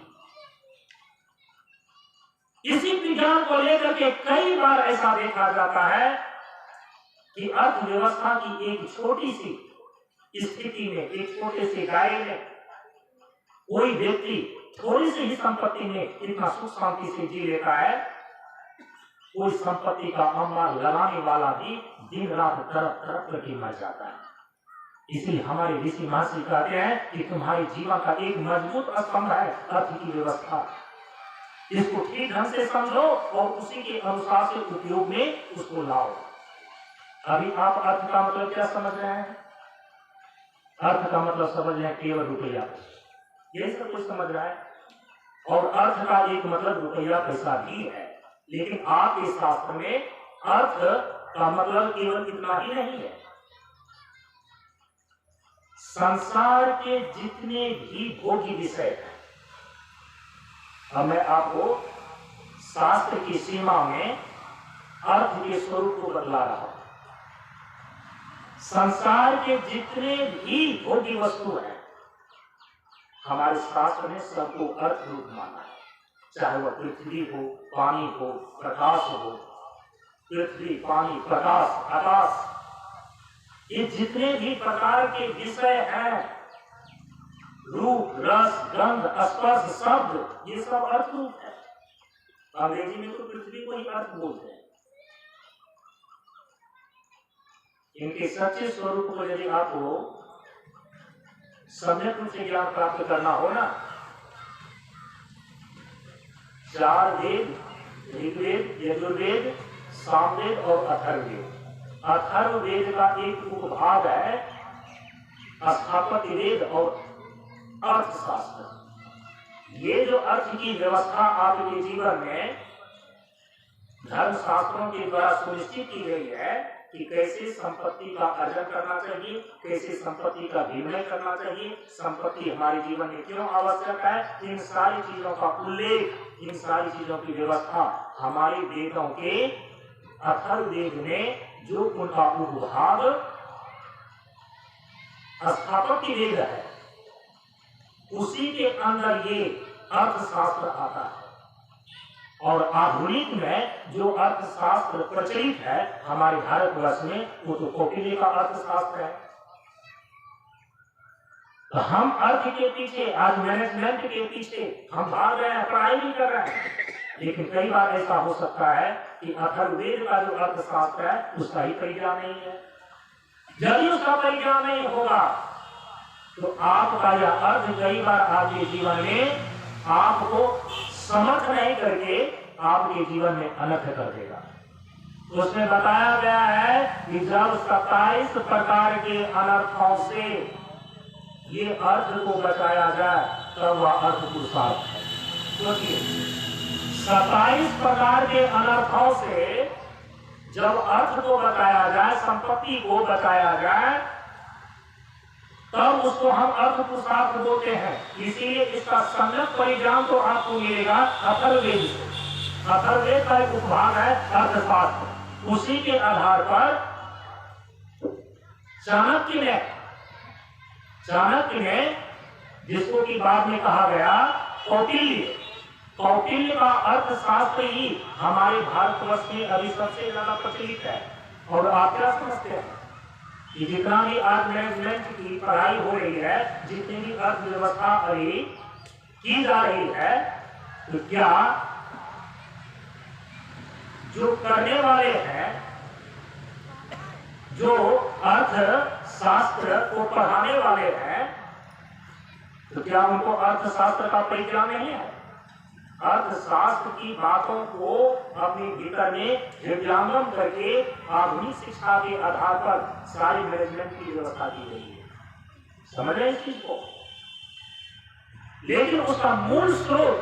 इसी विज्ञान को लेकर के कई बार ऐसा देखा जाता है कि अर्थव्यवस्था की एक छोटी सी स्थिति में, एक छोटे से दायरे में कोई व्यक्ति थोड़ी सी ही संपत्ति में इतना सुख शांति से जी लेता है, कोई संपत्ति का अंबार लगाने वाला भी दिन रात तरफ तरफ करके मर जाता है। इसलिए हमारे ऋषि महर्षि कहते हैं कि तुम्हारे जीवन का एक मजबूत स्तंभ है अर्थ की व्यवस्था। इसको ठीक ढंग से समझो और उसी के अनुसार से उपयोग में उसको लाओ। अभी आप अर्थ का मतलब क्या समझ रहे हैं? अर्थ का मतलब समझ रहे हैं केवल रुपया, यही सब कुछ समझ रहा है। और अर्थ का एक मतलब रुपया पैसा भी है, लेकिन आपके शास्त्र में अर्थ का मतलब केवल इतना ही नहीं है। संसार के जितने भी भोगी विषय हैं, अब मैं आपको शास्त्र की सीमा में अर्थ के स्वरूप को बदला रहा हूं। संसार के जितने भी भोगी वस्तु हैं, हमारे शास्त्र ने सबको अर्थ रूप माना है। चाहे वह पृथ्वी हो, पानी हो, प्रकाश हो, पृथ्वी, पानी, प्रकाश, आकाश, ये जितने भी प्रकार के विषय हैं, रूप, रस, गंध, स्पर्श, शब्द, ये सब अर्थ रूप है। अंग्रेजी में तो पृथ्वी को ही अर्थ बोलते हैं। इनके सच्चे स्वरूप को यदि आपको सम्यक रूप से ज्ञान प्राप्त करना हो ना, 4 वेद, ऋग्वेद, यजुर्वेद, सामवेद और अथर्ववेद। अथर्ववेद का एक उपभाग है स्थापत्य वेद और अर्थशास्त्र। ये जो अर्थ की व्यवस्था आपके जीवन में धर्म शास्त्रों के द्वारा सुनिश्चित की गई है कि कैसे संपत्ति का अर्जन करना चाहिए, कैसे संपत्ति का विनिमय करना चाहिए, संपत्ति हमारे जीवन में क्यों आवश्यक है, इन सारी चीजों का उल्लेख, इन सारी चीजों की व्यवस्था हमारे वेदों के अथर्ववेद में जो उनका उपभाग स्थापत्य वेद है, उसी के अंदर ये अर्थशास्त्र आता है। और आधुनिक में जो अर्थशास्त्र प्रचलित है हमारे भारतवर्ष में, वो तो कौटिल्य का अर्थशास्त्र है। तो हम अर्थ के पीछे, आज मैनेजमेंट के पीछे हम भाग रहे हैं, पढ़ाई भी कर रहे हैं, लेकिन कई बार ऐसा हो सकता है कि अथर्ववेद का जो अर्थशास्त्र है उसका ही परिज्ञान नहीं है। यदि उसका परिज्ञान नहीं होगा तो आपका यह अर्थ कई बार आपके जीवन में आपको समर्थ नहीं करके आपके जीवन में अनर्थ कर देगा। उसमें बताया गया है कि जब 27 प्रकार के अनर्थों से ये अर्थ को बचाया जाए तब वह अर्थ पुरुषार्थ है। क्योंकि 27 प्रकार के अनर्थों से जब अर्थ को बचाया जाए, संपत्ति को बचाया जाए, तब उसको हम अर्थ पुरुषार्थ बोलते हैं। इसीलिए इसका सम्यक परिज्ञान तो आपको मिलेगा अथर्ववेद से। अथर्ववेद का एक उपभाग है अर्थशास्त्र। उसी के आधार पर चाणक्य ने जिसको कि बाद में कहा गया कौटिल्य का अर्थशास्त्र ही हमारे भारतवर्ष में अभी सबसे ज्यादा प्रचलित है। और आप क्या समझते हैं कि जितना भी अर्थ मैनेजमेंट की पढ़ाई हो रही है, जितनी भी अर्थव्यवस्था अभी की जा रही है, तो क्या जो करने वाले हैं, जो अर्थशास्त्र को पढ़ाने वाले हैं, तो क्या उनको अर्थशास्त्र का परिज्ञान नहीं है? अर्थशास्त्र की बातों को अपने भीतर में हृदयंगम करके आधुनिक शिक्षा के आधार पर सारी मैनेजमेंट की व्यवस्था की गई है। समझ रहे हैं इस चीज को? लेकिन उसका मूल स्रोत,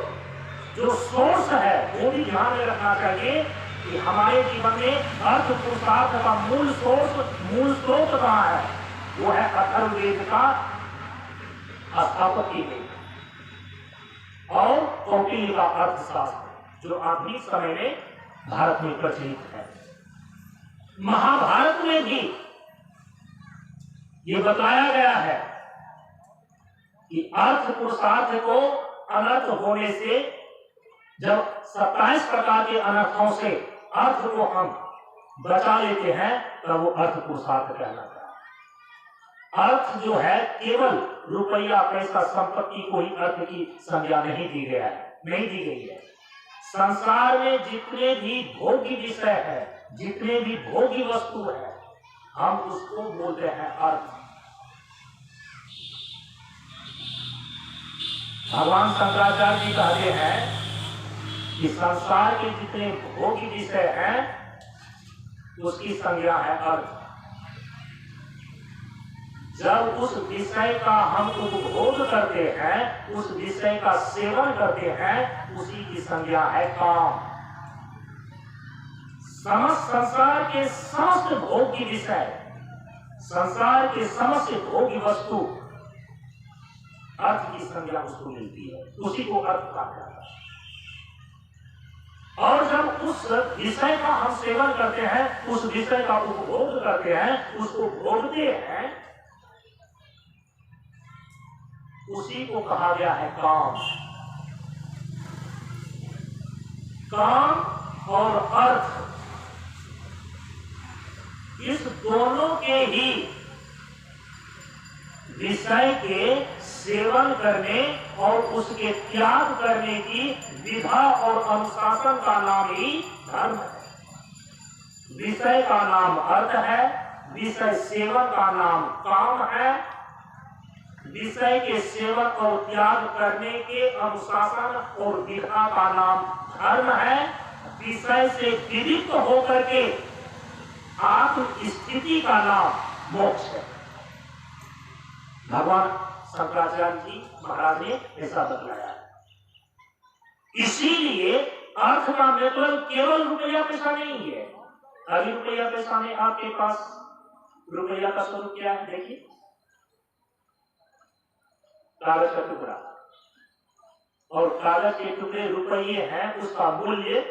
जो सोर्स है, वो भी ध्यान में रखना चाहिए कि हमारे जीवन में अर्थ पुरुषार्थ का मूल स्रोत कहाँ है? वो है अथर्ववेद का स्थापत्य में और कौटिल्य का अर्थशास्त्र, जो आधुनिक समय में भारत में प्रचलित है। महाभारत में भी ये बताया गया है कि अर्थ पुरुषार्थ को अनर्थ होने से, जब 27 प्रकार के अनर्थों से अर्थ को हम बचा लेते हैं, तब वो अर्थ पुरुषार्थ कहलाता है। अर्थ जो है केवल रुपया, पैसा, संपत्ति को ही अर्थ की संज्ञा नहीं दी गई है। संसार में जितने भी भोगी विषय है, जितने भी भोगी वस्तु है, हम उसको बोलते हैं अर्थ। भगवान शंकराचार्य जी कहते हैं कि संसार के जितने भोगी विषय हैं, उसकी संज्ञा है अर्थ। जब उस विषय का हम उपभोग करते हैं, उस विषय का सेवन करते हैं, उसी की संज्ञा है काम। समस्त संसार के समस्त भोग की विषय, संसार के समस्त भोगी वस्तु, अर्थ की संज्ञा उसको मिलती है, उसी को अर्थ कहा जाता है। और जब उस विषय का हम सेवन करते हैं, उस विषय का उपभोग करते हैं, उसको भोगते हैं, उसी को कहा गया है काम। काम और अर्थ, इस दोनों के ही विषय के सेवन करने और उसके त्याग करने की विधा और अनुशासन का नाम ही धर्म है। विषय का नाम अर्थ है, विषय सेवन का नाम काम है। विषय के सेवन और त्याग करने के अनुशासन और विधा का नाम धर्म है। विषय से विविध होकर के आत्म स्थिति का नाम मोक्ष है। भगवान शंकराचार्य जी महाराज ने ऐसा बतलाया है। इसीलिए अर्थ का मतलब केवल रुपया पैसा नहीं है। अभी रुपया पैसा में आपके पास रुपया का स्वरूप क्या है? देखिए, कागज का टुकड़ा, और कागज के टुकड़े रुपये हैं, उसका मूल्य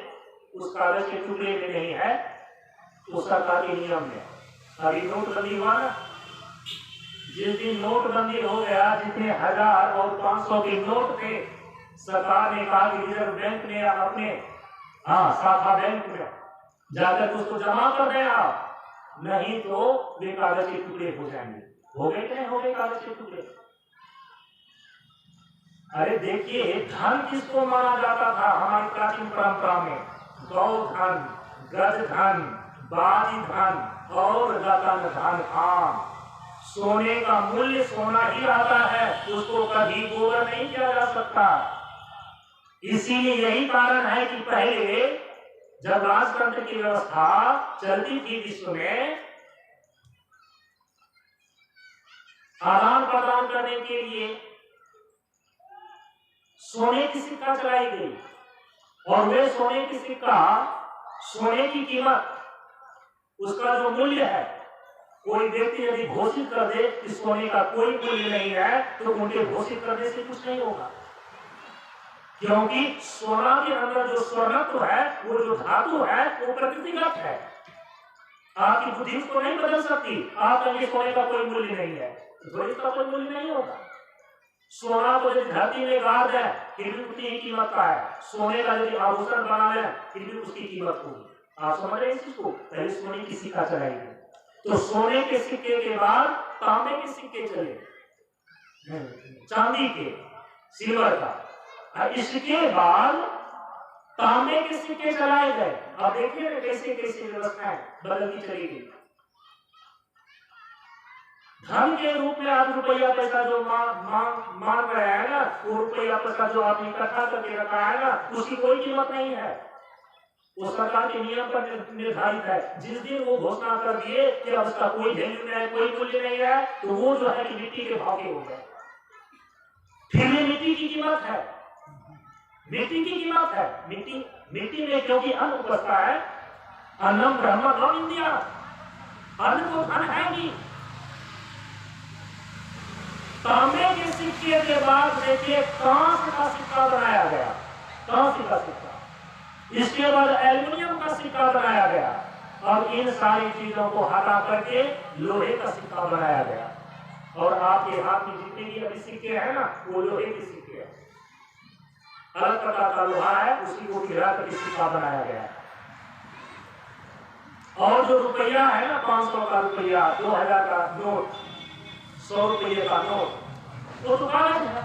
उस कागज के टुकड़े में नहीं है, उस सरकार के नियम में। अभी नोटबंदी हुआ ना, जिस दिन नोटबंदी हो गया, जितने 1000 और 500 के नोट थे, सरकार ने कहा कि रिजर्व बैंक ने अपने शाखा बैंक में जाकर उसको जमा कर देना, नहीं तो वे कागज के टुकड़े हो जाएंगे। हो गए कि नहीं हो गए कागज के टुकड़े? अरे देखिए, धन किसको माना जाता था हमारी प्राचीन परंपरा में? गौ धन, गज धन, बाजी धन और रतन धन खान। सोने का मूल्य सोना ही रहता है, उसको कभी गोबर नहीं किया जा सकता। इसीलिए यही कारण है कि पहले जब राजतंत्र की व्यवस्था चलती थी विश्व में, आदान प्रदान करने के लिए सोने की सिक्का चलाई गई, और वे सोने की सिक्का, सोने की कीमत, उसका जो मूल्य है, कोई व्यक्ति यदि घोषित कर दे कि सोने का कोई मूल्य नहीं है, तो उनके घोषित करने से कुछ नहीं होगा। क्योंकि सोना के अंदर जो स्वर्णत्व है, वो जो धातु है, वो प्रकृतिगत है। आपकी बुद्धि उसको नहीं बदल सकती। आप कहेंगे सोने का कोई मूल्य नहीं है, तो इसका कोई मूल्य नहीं होगा। सोना को यदि धरती में गाड़ दें, फिर भी उतनी ही कीमत का है। सोने का यदि आभूषण बना लें, फिर भी उसकी कीमत होगी। आप समझ रहे हैं इसको? पहले सोने की सिक्का चलाएगी, तो सोने के सिक्के के बाद तांबे के सिक्के चले, चांदी के, सिल्वर का, और इसके बाद तांबे के सिक्के चलाए गए। अब देखिए ना कैसे कैसे व्यवस्थाएं बदलती चली गई। धन के रूप में आप रुपया पैसा जो मांग रहे हैं ना, वो रुपया पैसा जो आपने इकट्ठा करके रखा है ना, उसकी कोई कीमत नहीं है। वो सरकार के नियम पर निर्धारित है। जिस दिन वो घोषणा कर दिए कि अब उसका कोई वैल्यू नहीं है, कोई मूल्य नहीं है, तो वो जो है कि मिट्टी के भाव के हो गए। फिर ये मिट्टी की कीमत है, मिट्टी की कीमत है। मिट्टी में क्योंकि अन्न उपजता है, अन्नम ब्रह्म गौ इंदिया, अन्न को धन है नहीं। तांबे के सिक्के के बाद देखिए कांच का सिक्का बनाया गया, कांच का सिक्का। इसके बाद एल्युमिनियम का सिक्का बनाया गया। और इन सारी चीजों को हटा करके लोहे का सिक्का बनाया गया। और आपके हाथ में जितने भी अभी सिक्के हैं ना, वो लोहे के सिक्के हैं। अलग प्रकार का लोहा है, उसी को गिरा करके सिक्का बनाया गया है। और जो रुपया है ना, 500 का रुपया, 2000 का नोट, 100 रुपये का नोट, वो तो कागज है।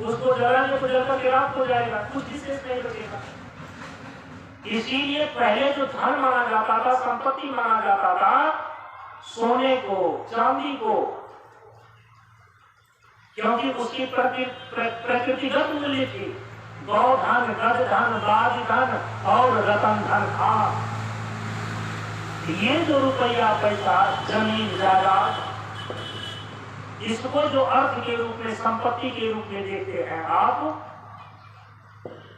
उसको जलाने को जलकर राख हो जाएगा, कुछ विशेष नहीं बचेगा। इसीलिए पहले जो धन माना जाता था, संपत्ति माना जाता था, सोने को, चांदी को, क्योंकि उसकी प्रकृतिगत मूल्य थी। गौ धन, गज धन, बाज धन और रतन धन था। ये जो रुपया पैसा, जमीन जायदाद, इसको जो अर्थ के रूप में, संपत्ति के रूप में देखते हैं आप,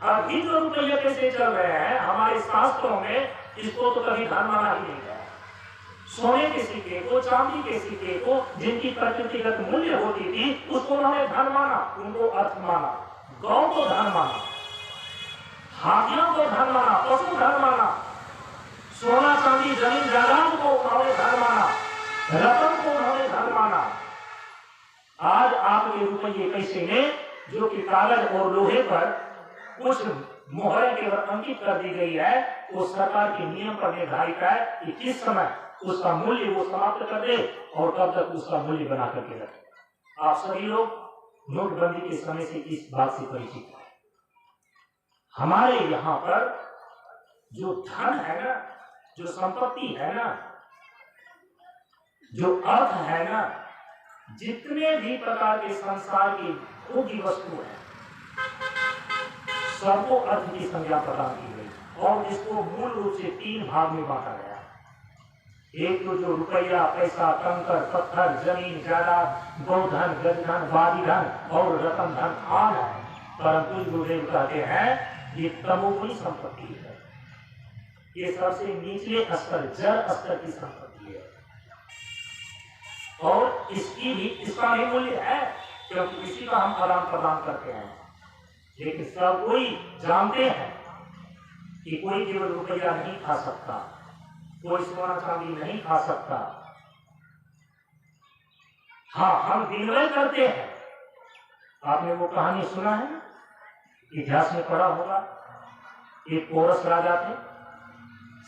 अभी जो रुपये कैसे चल रहे हैं हमारे शास्त्रों में, इसको तो कभी धन माना ही नहीं है। सोने के सिक्के को, चांदी के सिक्के को, जिनकी प्रकृतिगत मूल्य होती थी, उसको उन्होंने धन माना, उनको अर्थ माना। गौ को धन माना, हाथियों को धन माना, पशु धन माना, सोना चांदी जमीन जायदाद को उन्होंने धन माना, रतन को उन्होंने धन माना। आज आपके रुपये पैसे में जो कि कागज और लोहे पर कुछ मोहरें केवल अंकित कर दी गई है, वो सरकार के नियम पर निर्धारित है कि किस समय उसका मूल्य वो समाप्त कर दे और कब तक उसका मूल्य बना करके रखे। आप सभी लोग नोटबंदी के समय से इस बात से परिचित हैं। हमारे यहाँ पर जो धन है ना, जो संपत्ति है ना, जो अर्थ है ना, जितने भी प्रकार के संसार की भोग्य वस्तु है, सबको अर्थ की संज्ञा प्रदान की गई। और इसको मूल रूप से 3 भाग में बांटा गया। एक तो जो रुपया, पैसा, कंकर, पत्थर, जमीन, जायदाद, गौधन, गजधन, वादी धन और रतन धन आम है। परंतु गुरुदेव कहते हैं ये तमोगुणी संपत्ति है, ये सबसे निचले स्तर, जड़ स्तर की संपत्ति है। और इसका भी मूल्य है, क्योंकि इसी का हम आदान प्रदान करते हैं। लेकिन सब कोई जानते हैं कि कोई केवल रुपया नहीं खा सकता, कोई सोना चांदी नहीं खा सकता। हाँ, हम विनिमय करते हैं। आपने वो कहानी सुना है, इतिहास में पढ़ा होगा। एक पोरस राजा थे।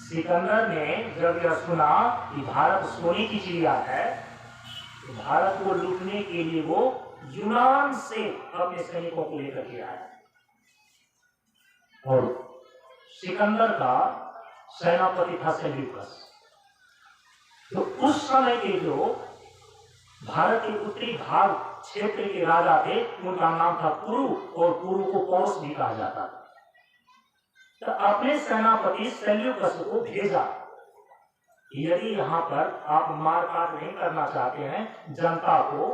सिकंदर ने जब यह सुना कि भारत सोने की चिड़िया है, तो भारत को लूटने के लिए वो यूनान से अपने सैनिकों को लेकर के आया। और सिकंदर का सेनापति था सेल्यूकस। तो उस समय के जो भारत के उत्तरी भाग क्षेत्र के राजा थे, उनका नाम था कुरु, और कुरु को पौरुष भी कहा जाता था। तो अपने सेनापति सेल्यूकस को भेजा, यदि यहाँ पर आप मारकाट नहीं करना चाहते हैं, जनता को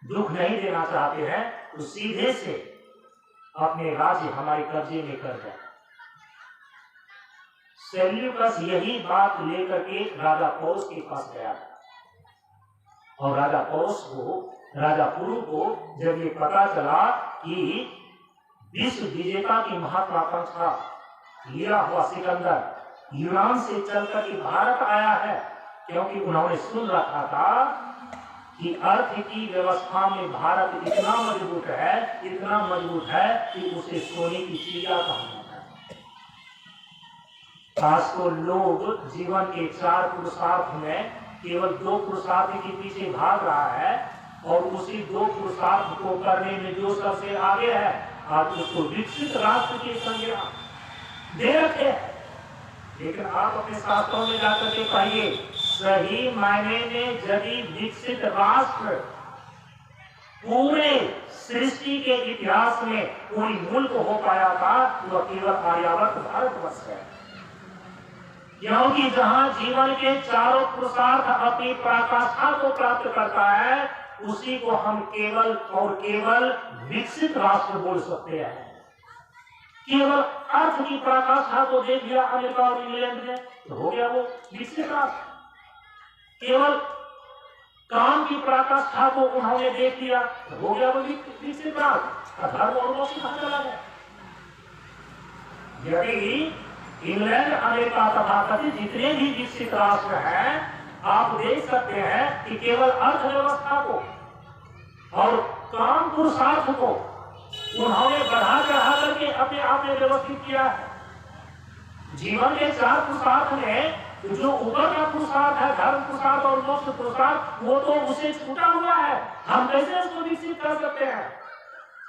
दुख नहीं देना चाहते हैं, तो सीधे से अपने राज्य हमारे कब्जे में कर जाए। सेल्यूकस यही बात लेकर के राजा पौरुष के पास गया, और राजा पौरुष को, राजा कुरु को जब ये पता चला कि विश्व विजेता की महत्वाकांक्षा लिया हुआ सिकंदर यूनान से चलकर के भारत आया है, क्योंकि उन्होंने सुन रखा था कि अर्थ की व्यवस्था में भारत इतना मजबूत है, इतना मजबूत है कि उसे सोने की चिड़िया कहा जाता है। आज तो लोग जीवन के 4 पुरुषार्थ में केवल 2 पुरुषार्थ के पीछे भाग रहा है और उसी 2 पुरुषार्थ को करने में जो सबसे आगे है आज उसको विकसित राष्ट्र की संज्ञा दे रखे हैं। लेकिन आप अपने शास्त्रों में जाकर के कहिए, सही मायने में यदि विकसित राष्ट्र पूरे सृष्टि के इतिहास में कोई मुल्क हो पाया था तो केवल आर्यावर्त भारतवर्ष है, क्योंकि जहां जीवन के चारों पुरुषार्थ अपनी पराकाष्ठा को प्राप्त करता है उसी को हम केवल और केवल विकसित राष्ट्र बोल सकते हैं। केवल अर्थ की पराकाष्ठा को देख लिया अमेरिका और इंग्लैंड ने तो हो गया वो विकसित राष्ट्र। केवल काम की पराकाष्ठा को उन्होंने देख लिया तो हो गया वो विकसित राष्ट्र। धर्म और मोक्ष कहां चला गया? यदि इंग्लैंड अमेरिका तथा कथित जितने भी विकसित राष्ट्र हैं आप देख सकते हैं कि केवल अर्थव्यवस्था को और काम पुरुषार्थ को उन्होंने बढ़ा चढ़ा करके अपने आप में व्यवस्थित किया है। जीवन के 4 पुरुषार्थ में जो ऊपर का पुरुषार्थ है धर्म पुरुषार्थ और मोक्ष पुरुषार्थ वो तो उसे छूटा हुआ है। हम कैसे उसको विकसित कर सकते हैं?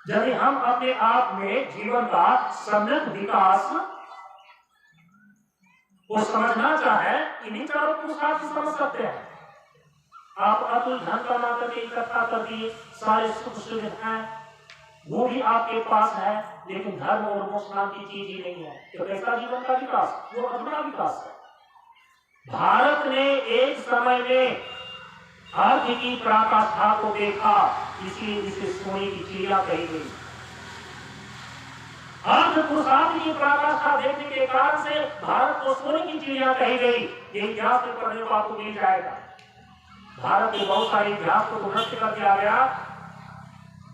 यदि हम अपने आप में जीवन का सम्यक विकास को समझना चाहे इन्हीं 4 पुरुषार्थ को समझ सकते हैं। आप अतुल धन कमा करके इकट्ठा कर दिए, सारे सुख सुविधाएं वो भी आपके पास है, लेकिन धर्म और मोक्ष नाम की चीज ही नहीं है तो कैसा जीवन का विकास? वो अधूरा विकास है। भारत ने एक समय में अर्थ की पराकाष्ठा को देखा, इसलिए इसे सोने की चिड़िया कही गई। अर्थ पुरुषार्थ की पराकाष्ठा देखने के कारण से भारत को सोने की चिड़िया कही गई। ये इतिहास में पढ़ने को आपको मिल जाएगा। भारत के बहुत सारे इतिहास को नष्ट कर दिया गया।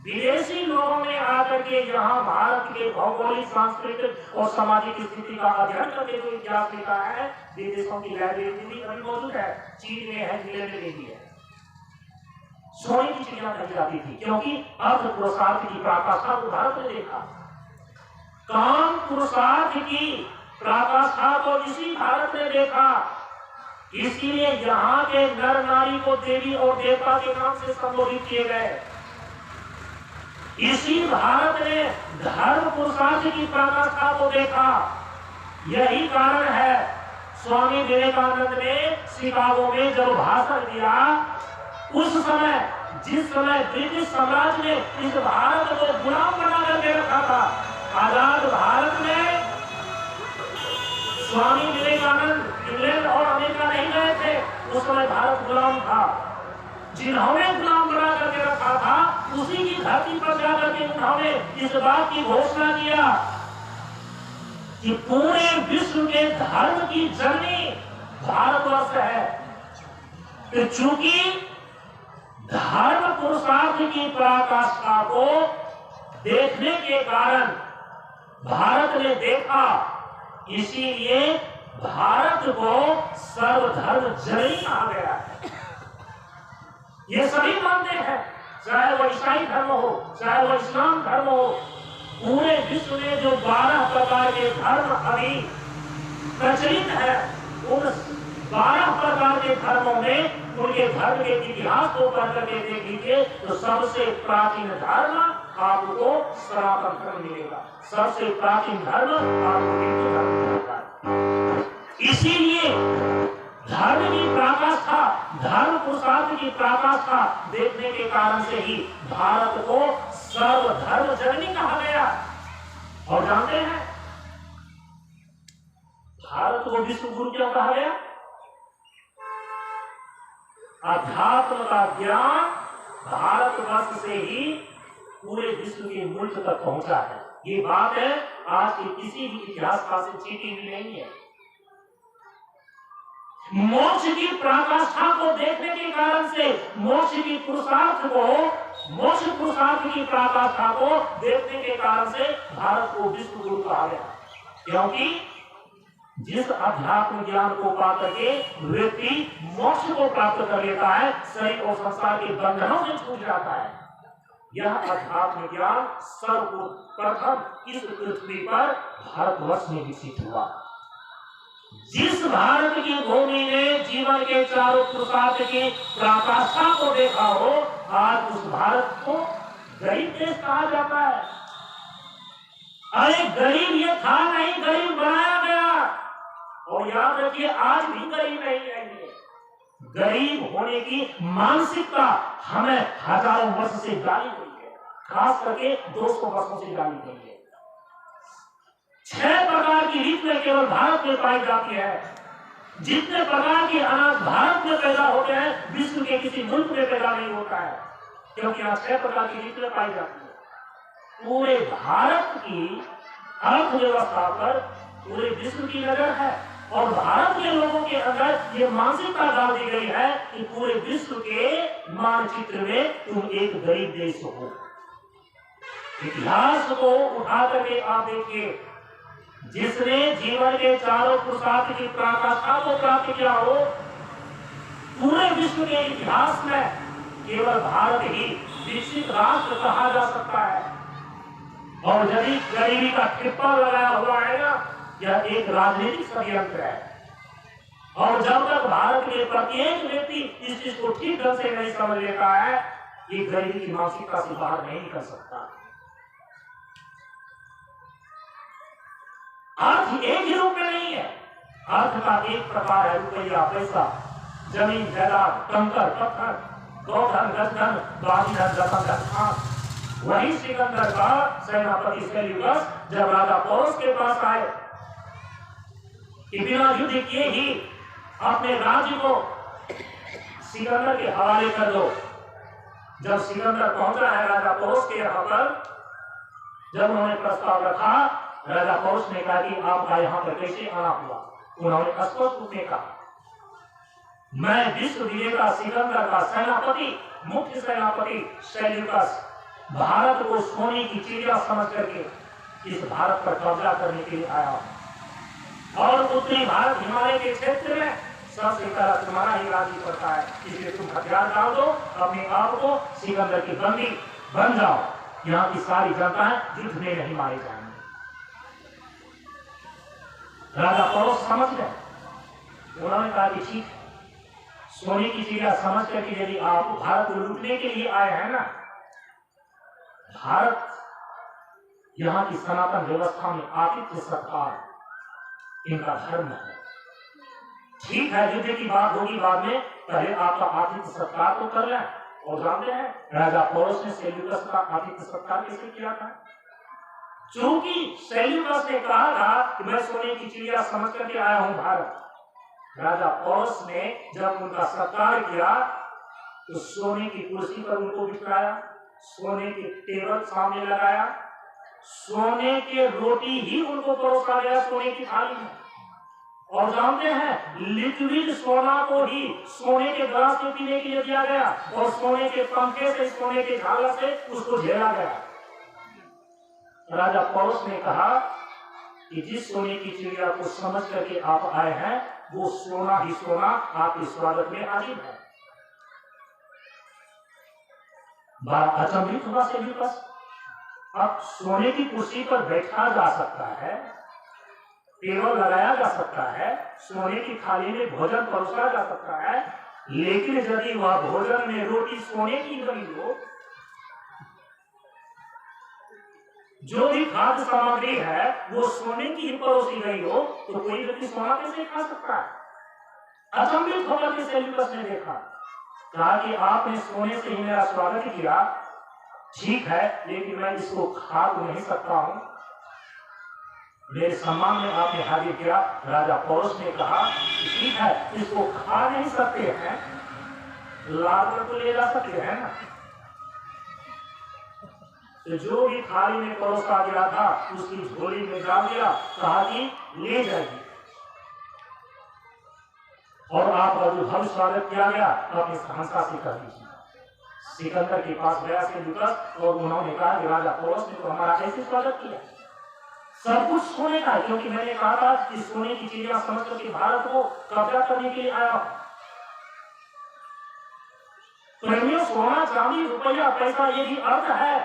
विदेशी लोगों ने आकर के यहाँ भारत के भौगोलिक सांस्कृतिक और सामाजिक स्थिति का अध्ययन करके जो इतिहास लिखा है विदेशों की लाइब्रेरी में भी अभी मौजूद है, चीन में है, इंग्लैंड में भी है। सोने की चिड़िया कही जाती थी क्योंकि अर्थ पुरुषार्थ की पराकाष्ठा को भारत ने देखा। काम पुरुषार्थ की पराकाष्ठा को इसी भारत ने देखा। इसीलिए यहाँ के नर नारी को देवी और देवता के नाम से संबोधित किए गए। इसी भारत ने धर्म पुरुषार्थ की पराकाष्ठा को देखा। यही कारण है स्वामी विवेकानंद ने शिकागो में जब भाषण दिया उस समय जिस समय ब्रिटिश साम्राज्य ने इस भारत को गुलाम बना करके रखा था, आजाद भारत में स्वामी विवेकानंद इंग्लैंड और अमेरिका नहीं गए थे। उस समय भारत गुलाम था। जिन्होंने गुलाम बना करके रखा था उसी की धरती पर जाकर के उन्होंने इस बात की घोषणा किया कि पूरे विश्व के धर्म की जननी भारतवर्ष है। तो चूंकि धर्म पुरुषार्थ की पराकाष्ठा को देखने के कारण भारत ने देखा, इसीलिए भारत को सर्वधर्म जननी कहा गया है। ये सभी मानते हैं, चाहे वो ईसाई धर्म हो चाहे वो इस्लाम धर्म हो। पूरे विश्व में जो 12 प्रकार के धर्म अभी प्रचलित है उन 12 प्रकार के धर्मों में उनके धर्म के इतिहास को पढ़ करके देख लीजिए तो सबसे प्राचीन धर्म आपको सनातन धर्म मिलेगा। सबसे प्राचीन धर्म आपको हिंदू धर्म मिलेगा। इसीलिए धर्म की पराकाष्ठा धर्म पुरुषार्थ की पराकाष्ठा देखने के कारण से ही भारत को सर्वधर्म जननी कहा गया। और जानते हैं भारत को विश्व गुरु क्यों कहा गया? अध्यात्म का ज्ञान भारतवर्ष से ही पूरे विश्व के मुल्क तक पहुंचा है। ये बात है आज के किसी भी इतिहासकार से छिपी हुई नहीं है। मोक्ष की पराकाष्ठा को देखने के कारण से मोक्ष की पुरुषार्थ को मोक्ष पुरुषार्थ की पराकाष्ठा को देखने के कारण से भारत को विश्व गुरु कहा गया। क्योंकि जिस अध्यात्म ज्ञान को पा करके व्यक्ति मोक्ष को प्राप्त कर लेता है, शरीर और संसार के बंधनों से छूट जाता है। यह अध्यात्म ज्ञान सर्वप्रथम इस पृथ्वी पर भारतवर्ष में विकसित हुआ। जिस भारत की भूमि ने जीवन के चारों पुरुषार्थ की पराकाष्ठा को देखा हो, आज उस भारत को गरीब देश कहा जाता है। अरे गरीब ये था नहीं, गरीब बनाया गया। और याद रखिए, आज भी गरीब नहीं है। गरीब होने की मानसिकता हमें हजारों वर्ष से डाली गई है, खास करके 200 वर्षों से डाली गई है। 6 प्रकार की रीतें केवल भारत में पाई जाती है। जितने प्रकार के अनाज भारत में पैदा होते हैं, विश्व के किसी मुल्क में पैदा नहीं होता है, क्योंकि यहाँ 6 प्रकार की रीतें पाई जाती है। पूरे भारत की अर्थव्यवस्था पर पूरे विश्व की नजर है, और भारत के लोगों के अंदर ये मानसिकता डाल दी गई है कि पूरे विश्व के मानचित्र में तुम एक गरीब देश हो। इतिहास को उठा करके आप देखिए, जिसने जीवन के चारों पुरुषार्थ की पराकाष्ठा को प्राप्त किया हो, पूरे विश्व के इतिहास में केवल भारत ही विकसित राष्ट्र कहा जा सकता है। और यदि गरीबी का टिप्पा लगाया हुआ है ना, यह एक राजनीतिक षड्यंत्र है। और जब तक भारत के प्रत्येक व्यक्ति इस चीज को ठीक ढंग से नहीं समझ लेता है, ये गरीबी की मानसिकता से बाहर नहीं निकल सकता। अर्थ एक ही रूप में नहीं है। अर्थ का एक प्रकार है रुपया, पैसा, जमीन, जायदाद, कंकर, पत्थर, गौधन, गजधन, बाजीधन, रतन, वही सिकंदर का सेनापति सेल्यूकस जब राजा पोरस के पास आए कि बिना युद्ध किए ही अपने राज्य को सिकंदर के हवाले कर दो। जब सिकंदर पहुंचा है राजा पोरस के यहाँ पर, जब उन्होंने प्रस्ताव रखा, राजा पोरस ने कहा कि आपका यहाँ पर कैसे आना हुआ। उन्होंने स्पष्ट रूप में कहा, मैं विश्व विजेता सिकंदर का सेनापति, मुख्य सेनापति सेल्यूकस भारत को सोने की चिड़िया समझ करके इस भारत पर कब्जा करने के लिए आया हूं। और उत्तरी भारत हिमालय के क्षेत्र में सबसे पहला तुम्हारा ही राज्य पड़ता है, इसलिए तुम हथियार डाल दो, अपने आप को सिकंदर की बंदी बन जाओ। यहाँ की सारी जनताएं युद्ध में नहीं मारे जाएंगे। राजा पोरस समझ गए। उन्होंने कहा कि ठीक, सोने की चिड़िया समझ करके यदि आप भारत को लूटने के लिए आए हैं ना, भारत यहाँ की सनातन व्यवस्था में आतिथ्य सत्कार इनका धर्म है। ठीक है, युद्ध की बात होगी बाद में, पहले आपका आतिथ्य सत्कार तो कर लें। और जानते हैं राजा पोरस ने सेल्यूकस का आतिथ्य सत्कार कैसे किया था? चूंकि सेल्यूकस ने कहा था कि मैं सोने की चिड़िया समझ करके आया हूं भारत, राजा पोरस ने जब उनका सत्कार किया तो सोने की कुर्सी पर उनको बिठाया, सोने के टेबल सामने लगाया, सोने के रोटी ही उनको परोसा गया सोने की थाली में। और जानते हैं लिक्विड सोना को ही सोने के ग्लास में पीने के लिए दिया गया, और सोने के पंखे से, सोने के झालर से उसको झेला गया। राजा पोरस ने कहा कि जिस सोने की चिड़िया को समझ करके आप आए हैं, वो सोना ही सोना आपके स्वागत में हाजिर है। बड़ा अचंभित हुआ सेल्यूकस। अब सोने की कुर्सी पर बैठा जा सकता है, टेबल लगाया जा सकता है, सोने की थाली में भोजन परोसा जा सकता है, लेकिन यदि वह भोजन में रोटी सोने की बनी हो, जो भी खाद्य सामग्री है वो सोने की ही परोसी गई हो, तो कोई व्यक्ति सोना कैसे खा सकता है? अचंभित होकर के सेल्यूकस ने देखा, कहा कि आपने सोने से ही मेरा स्वागत किया, ठीक है, लेकिन मैं इसको खा तो नहीं सकता हूं। मेरे सम्मान में आपने हाजिर किया। राजा पोरस ने कहा ठीक है, इसको खा नहीं सकते हैं, लाकर तो ले जा सकते हैं ना। तो जो भी थाली में परोसा गया था उसकी झोली में डाल दिया, कहा कि ले जाइए, और आपका जो भव्य स्वागत किया गया अपनी सहनता से कर दीजिए। सिकंदर के पास गया सेल्यूकस, और उन्होंने कहा कि राजा पोरस ने तो हमारा ऐसे स्वागत किया, सब कुछ सोने का, क्योंकि मैंने कहा था कि सोने की चिड़िया समझ करके भारत को कब्जा करने के लिए आया हूं। प्रेमियों, सोना, चांदी, रुपया, पैसा, ये भी अर्थ है,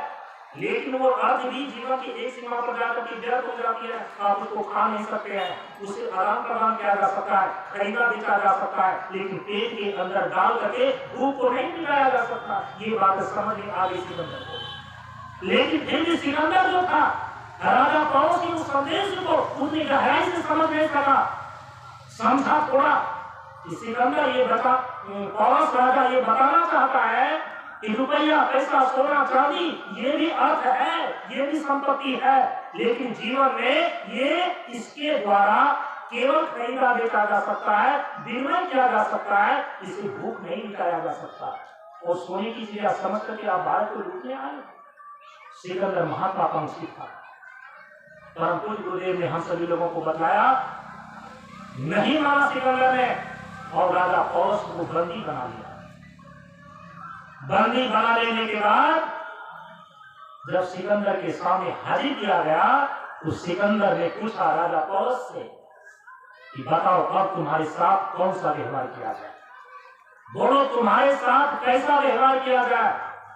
लेकिन वो अर्थ भी जीवन की एक सीमा पर जाकर के व्यर्थ हो जाती है। आप उसको खा नहीं सकते हैं, उसे आदान प्रदान किया जा सकता है, खरीदा बेचा जा सकता है, लेकिन पेट के अंदर डाल करके भूख को नहीं मिटाया जा सकता। ये बात समझ में आ गई सिकंदर को। लेकिन फिर भी सिकंदर जो था, राजा पौलुस के उस संदेश को उतनी गहराई से समझ नहीं सका। समझा थोड़ा कि सिकंदर ये पौलुस राजा ये बताना चाहता है कि रुपया, पैसा, सोना, चांदी ये भी अर्थ है, ये भी संपत्ति है, लेकिन जीवन में ये इसके द्वारा केवल खरीदा बेचा जा सकता है, विनिमय किया जा सकता है, इसे भूख नहीं मिटाया जा सकता। और सोने की चीजें समझ करके आप भारत को लूटने आए। सिकंदर महात्माकांक्षी था। परम पूज्य गुरुदेव ने हम सभी लोगों को बतलाया, नहीं माना सिकंदर ने, और राजा पौलुस को बंदी बना लिया। बंदी बना लेने के बाद जब सिकंदर के सामने हाजिर किया गया, तो सिकंदर ने पूछा राजा पौलुस से कि बताओ अब तुम्हारे साथ कौन सा व्यवहार किया जाए, बोलो तुम्हारे साथ कैसा व्यवहार किया जाए।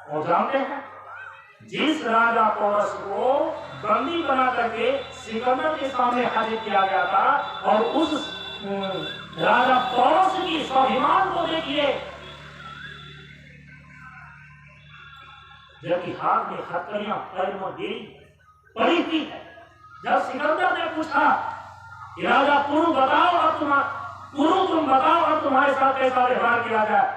और जानते हैं, जिस राजा पौलुस को बंदी बना करके सिकंदर के सामने हाजिर किया गया था, और उस राजा पौलुस की स्वाभिमान को देखिए, जबकि हाथ में हथकड़ियां, पैर में गेड़ी पड़ी हुई है। जब सिकंदर ने पूछा कि राजा पुरु बताओ अब तुम बताओ अब तुम्हारे साथ कैसा व्यवहार किया जाए,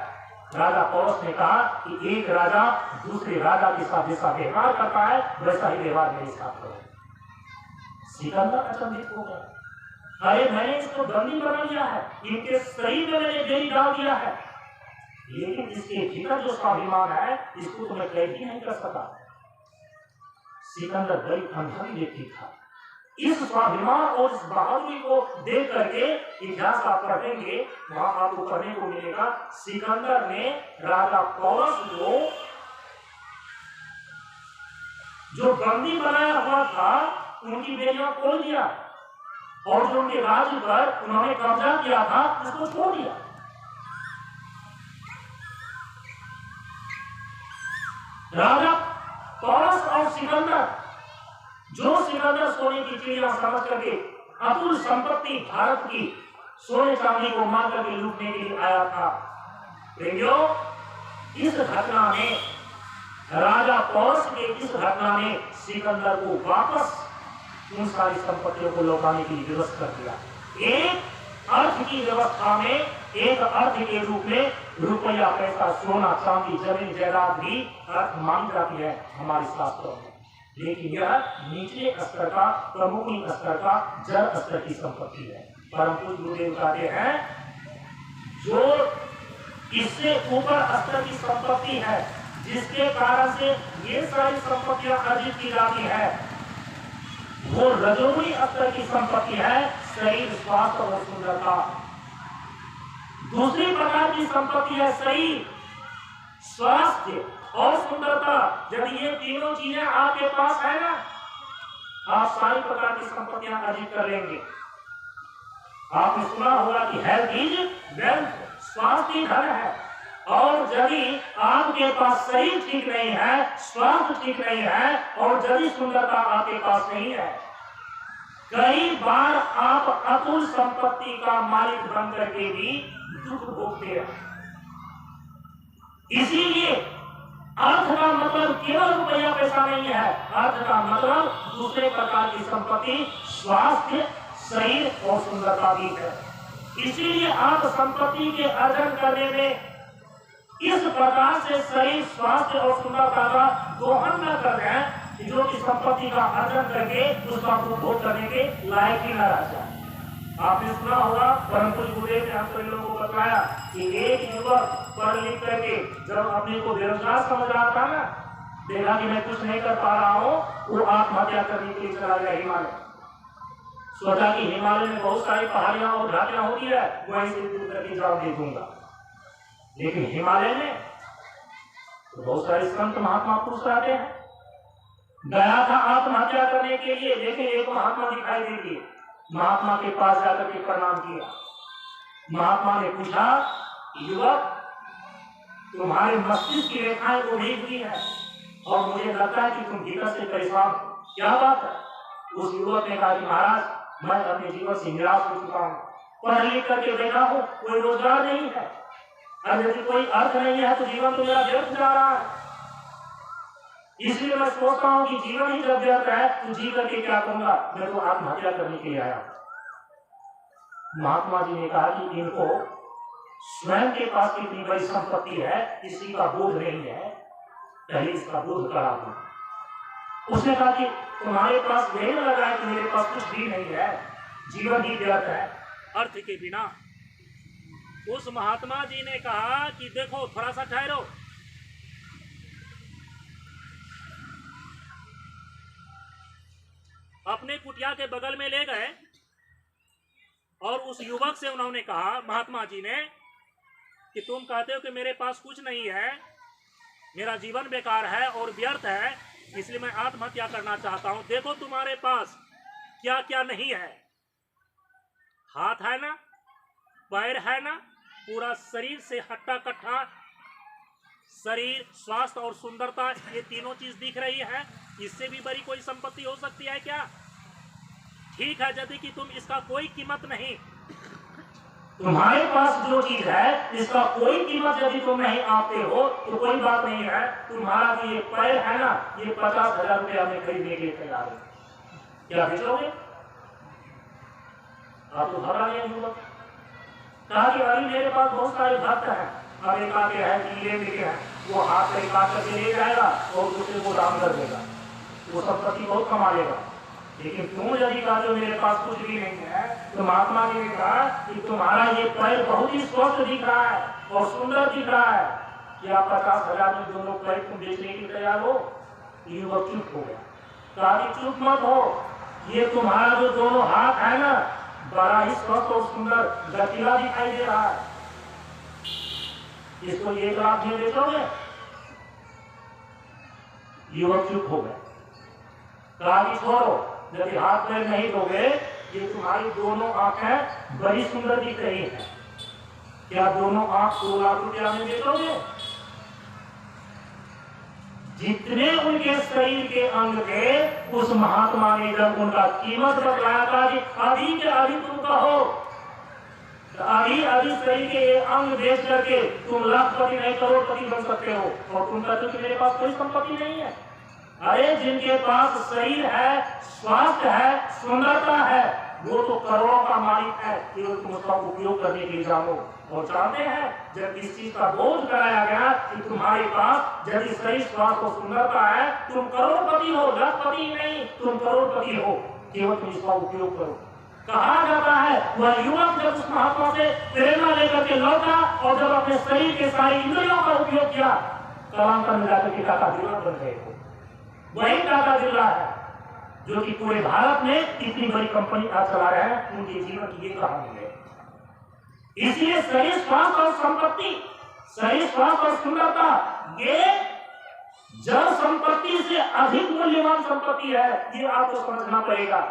राजा पौलुस ने कहा कि एक राजा दूसरे राजा के साथ जैसा व्यवहार करता है वैसा ही व्यवहार मेरे साथ करो। सिकंदर अचंभित हो गया, अरे मैंने इसको बंदी बना लिया है, इनके शरीर में मैंने गेड़ी डाल दिया है, लेकिन इसके भीतर जो स्वाभिमान है इसको तो मैं कैद ही नहीं कर सका। सिकंदर बड़ी अनधन व्यक्ति था। इस स्वाभिमान और इस बहादुरी को देख करके इतिहास आप पढ़ेंगे, वहां आपको पढ़ने को मिलेगा, सिकंदर ने राजा पौलुस को जो बंदी बनाया हुआ था उनकी बेड़ियां खोल दिया, और जो उनके राज्य पर उन्होंने कब्जा किया था उसको छोड़ दिया। राजा पौलुस और सिकंदर, जो सिकंदर सोने की चिड़िया समझ करके अतुल संपत्ति भारत की सोने चांदी को मार करके लूटने के लिए आया था, प्रेमियों, इस घटना में राजा पौलुस के इस घटना ने सिकंदर को वापस उन सारी संपत्तियों को लौटाने की व्यवस्था कर दिया। एक अर्थ की व्यवस्था में, एक अर्थ के रूप में रुपया, पैसा, सोना, चांदी, जमीन, जायदाद भी अर्थ मानी जाती है हमारे शास्त्रों में, लेकिन यह निचले स्तर का, प्रमुख स्तर का, जड़ स्तर की संपत्ति है। परम पूज्य गुरुदेव कहते हैं, जो इससे ऊपर स्तर की संपत्ति है, जिसके कारण से ये सारी संपत्तियां अर्जित की जाती है, वो रजोगुणी स्तर की संपत्ति है, शरीर, स्वास्थ्य और सुंदरता। दूसरी प्रकार की संपत्ति है शरीर, स्वास्थ्य और सुंदरता। जब ये तीनों चीजें आपके पास है ना, आप सारी प्रकार की संपत्तियां अर्जित कर लेंगे। आपने सुना होगा कि हेल्थ इज वेल्थ, स्वास्थ्य धन है, और यदि आपके पास शरीर ठीक नहीं है, स्वास्थ्य ठीक नहीं है, और यदि सुंदरता आपके पास नहीं है, कई बार आप अतुल संपत्ति का मालिक बन करके भी दुख भोगते हैं। इसीलिए अर्थ का मतलब केवल रुपया पैसा नहीं है, अर्थ का मतलब दूसरे प्रकार की संपत्ति, स्वास्थ्य, शरीर और सुंदरता भी है। इसीलिए आप संपत्ति के अर्जन करने में इस प्रकार से शरीर, स्वास्थ्य और सुंदरता का दोहन न कर दें, जो कि संपत्ति का अर्जन करके उसका उपभोग करने के लायक ही न रह जाए। आपने सुना होगा, परम पूज्य गुरुदेव ने हम सभी लोगों को बताया कि एक युवक पढ़ लिख करके जब अपने को बेरोजगार समझ रहा था ना, देखा कि मैं कुछ नहीं कर पा रहा हूँ, वो आत्महत्या करने के लिए चला गया हिमालय। सोचा कि हिमालय में बहुत सारी पहाड़ियां और घाटियां होती है, वहीं से दूर करके जाओ देखूंगा। लेकिन हिमालय में तो बहुत सारे संत महात्मा पुरुष रहते हैं। गया था आत्महत्या करने के लिए, लेकिन एक महात्मा दिखाई दे दिए। महात्मा के पास जाकर के प्रणाम किया। महात्मा ने पूछा, युवक, तुम्हारे मस्तिष्क की रेखाएं उठी हुई है, और मुझे लगता है कि तुम भीतर से परेशान हो। क्या बात है? उस युवक ने कहा कि महाराज मैं अपने जीवन से निराश हो चुका हूँ, पढ़ लिख करके बैठा हूँ, कोई रोजगार नहीं है, और यदि कोई अर्थ नहीं है तो जीवन तो मेरा व्यर्थ जा रहा है। इसलिए मैं सोचता हूँ कि जीवन ही जब व्यर्थ है तो जी करके क्या करूंगा, मैं तो आत्महत्या करने के लिए आया हूँ। महात्मा जी ने कहा कि इनको स्वयं के पास कितनी बड़ी संपत्ति है इसी का बोध नहीं है, पहले इसका बोध करा दूं। उसने कहा कि तुम्हारे पास यही लगा है कि मेरे पास कुछ भी नहीं है, जीवन ही व्यर्थ है अर्थ के बिना। उस महात्मा जी ने कहा कि देखो थोड़ा सा ठहरो, अपने कुटिया के बगल में ले गए और उस युवक से उन्होंने कहा, महात्मा जी ने, कि तुम कहते हो कि मेरे पास कुछ नहीं है, मेरा जीवन बेकार है और व्यर्थ है, इसलिए मैं आत्महत्या करना चाहता हूं। देखो तुम्हारे पास क्या क्या नहीं है, हाथ है ना, पैर है ना, पूरा शरीर से हट्टा कट्ठा शरीर, स्वास्थ्य और सुंदरता, ये तीनों चीज दिख रही है, इससे भी बड़ी कोई संपत्ति हो सकती है क्या? ठीक है, यदि कि तुम इसका कोई कीमत नहीं, तुम्हारे पास जो चीज है इसका कोई कीमत यदि तुम नहीं आते हो तो कोई बात नहीं है, तुम्हारा जो ये पैर है ना, ये 50,000 रुपया में खरीदने के लिए तैयार है, क्या बेचोगे? आप तो घबरा गए युवक। कहा कि अभी मेरे पास बहुत सारे भक्त हैं, अमेरिका के हैं, इंग्लैंड के हैं, वो हाथ से काट करके ले जाएगा और दूसरे को दान कर देगा, वो संपत्ति बहुत कमा लेगा। लेकिन तुम यदि कहा जो मेरे पास कुछ भी नहीं है, तो महात्मा जी ने कहा कि तुम्हारा ये पैर बहुत ही स्वस्थ दिख रहा है और सुंदर दिख रहा है, क्या 50,000 में दोनों पैर तुम बेचने के लिए तैयार हो? युवक चुप हो गया। कहा कि चुप मत हो, ये तुम्हारा जो दोनों हाथ है ना, बड़ा ही स्वस्थ और सुंदर गतीला दिखाई दे रहा है, इसको 1 लाख में बेचोगे? युवक चुप हो गया। कहा कि छोड़ो, यदि हाथ पैर नहीं दोगे, ये तुम्हारी दोनों आंखें बड़ी सुंदर दिख रही हैं, क्या दोनों आंख 2 लाख रुपया में बेचोगे? जितने उनके शरीर के अंग थे, उस महात्मा ने जब उनका कीमत बतलाया था कि अभी के अभी तुम कहो, अभी अभी शरीर के ये अंग बेच करके तुम लाखपति नहीं करोड़पति बन सकते हो, और तुम कहते हो कि मेरे पास कोई संपत्ति नहीं है। अरे जिनके पास शरीर है, स्वास्थ्य है, सुंदरता है, वो तो करोड़ों का मालिक है, केवल तुम उसका उपयोग करने के लिए जानो। और जानते हैं, जब इस चीज का बोध कराया गया कि तुम्हारे पास यदि शरीर, स्वास्थ्य और सुंदरता है, तुम करोड़पति हो, लाखपति नहीं, तुम करोड़पति हो, केवल तुम इसका उपयोग करो। कहा जाता है वह युवक जब उस महात्मा से प्रेरणा लेकर के लौटा और जब अपने शरीर के सारी इंद्रियों का उपयोग किया, कालांतर में जाकर के टाटा बिरला बन गए हो। वही टाटा बिरला है जो कि पूरे भारत में इतनी बड़ी कंपनी आज चला रहे हैं, उनके जीवन की ये कहानी है। इसलिए शरीर, स्वास्थ्य और संपत्ति, शरीर, स्वास्थ्य और सुंदरता, ये जड़ संपत्ति से अधिक मूल्यवान संपत्ति है, ये आपको समझना पड़ेगा।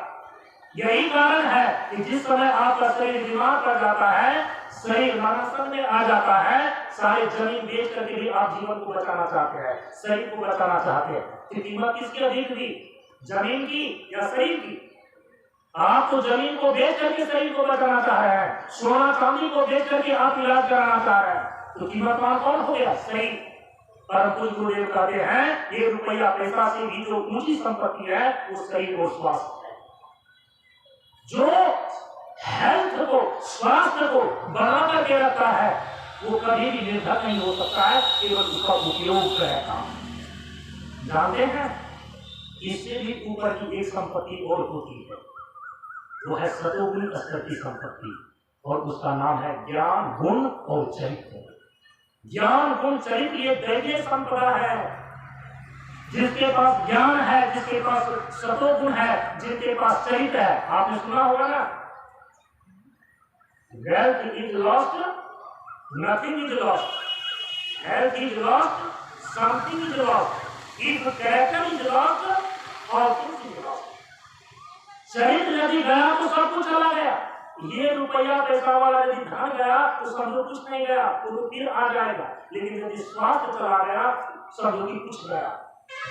यही कारण है कि जिस समय आपका शरीर बीमार पड़ जाता है, शरीर मरणासन में आ जाता है, सारे जमीन बेच करके भी आप जीवन को बचाना चाहते हैं, शरीर को बचाना चाहते हैं, तो कीमत किसकी अधिक थी, जमीन की या शरीर की? आप तो जमीन को बेच करके शरीर को बचाना चाह रहे हैं, सोना चांदी को बेच करके आप इलाज कराना चाह रहे हैं, तो कीमतवान कौन हो गया? शरीर। परम पूज्य गुरुदेव कहते हैं 1 रुपया पैसा से भी जो ऊंची संपत्ति है वो शरीर और स्वास्थ्य है। जो हेल्थ को, स्वास्थ्य को बना करके रखता है, वो कभी भी निर्धन नहीं हो सकता है, केवल उसका उपयोग करेगा। जानते हैं, इससे भी ऊपर की एक संपत्ति और होती है, वो है सतोगुण स्तर की संपत्ति, और उसका नाम है ज्ञान, गुण और चरित्र। ज्ञान, गुण, चरित्र ये दैवीय संपदा है। जिसके पास ज्ञान है, जिसके पास सतोगुण है, जिसके पास चरित्र है, आपने सुना होगा ना, wealth is lost, nothing is lost, health is lost, something is lost, if character is lost, all things is lost. चरित्र यदि गया तो सब कुछ चला गया। ये रुपया पैसा वाला यदि धन गया तो समझो कुछ नहीं गया, तो फिर आ जाएगा। लेकिन यदि स्वास्थ्य चला गया, समझो कि कुछ गया।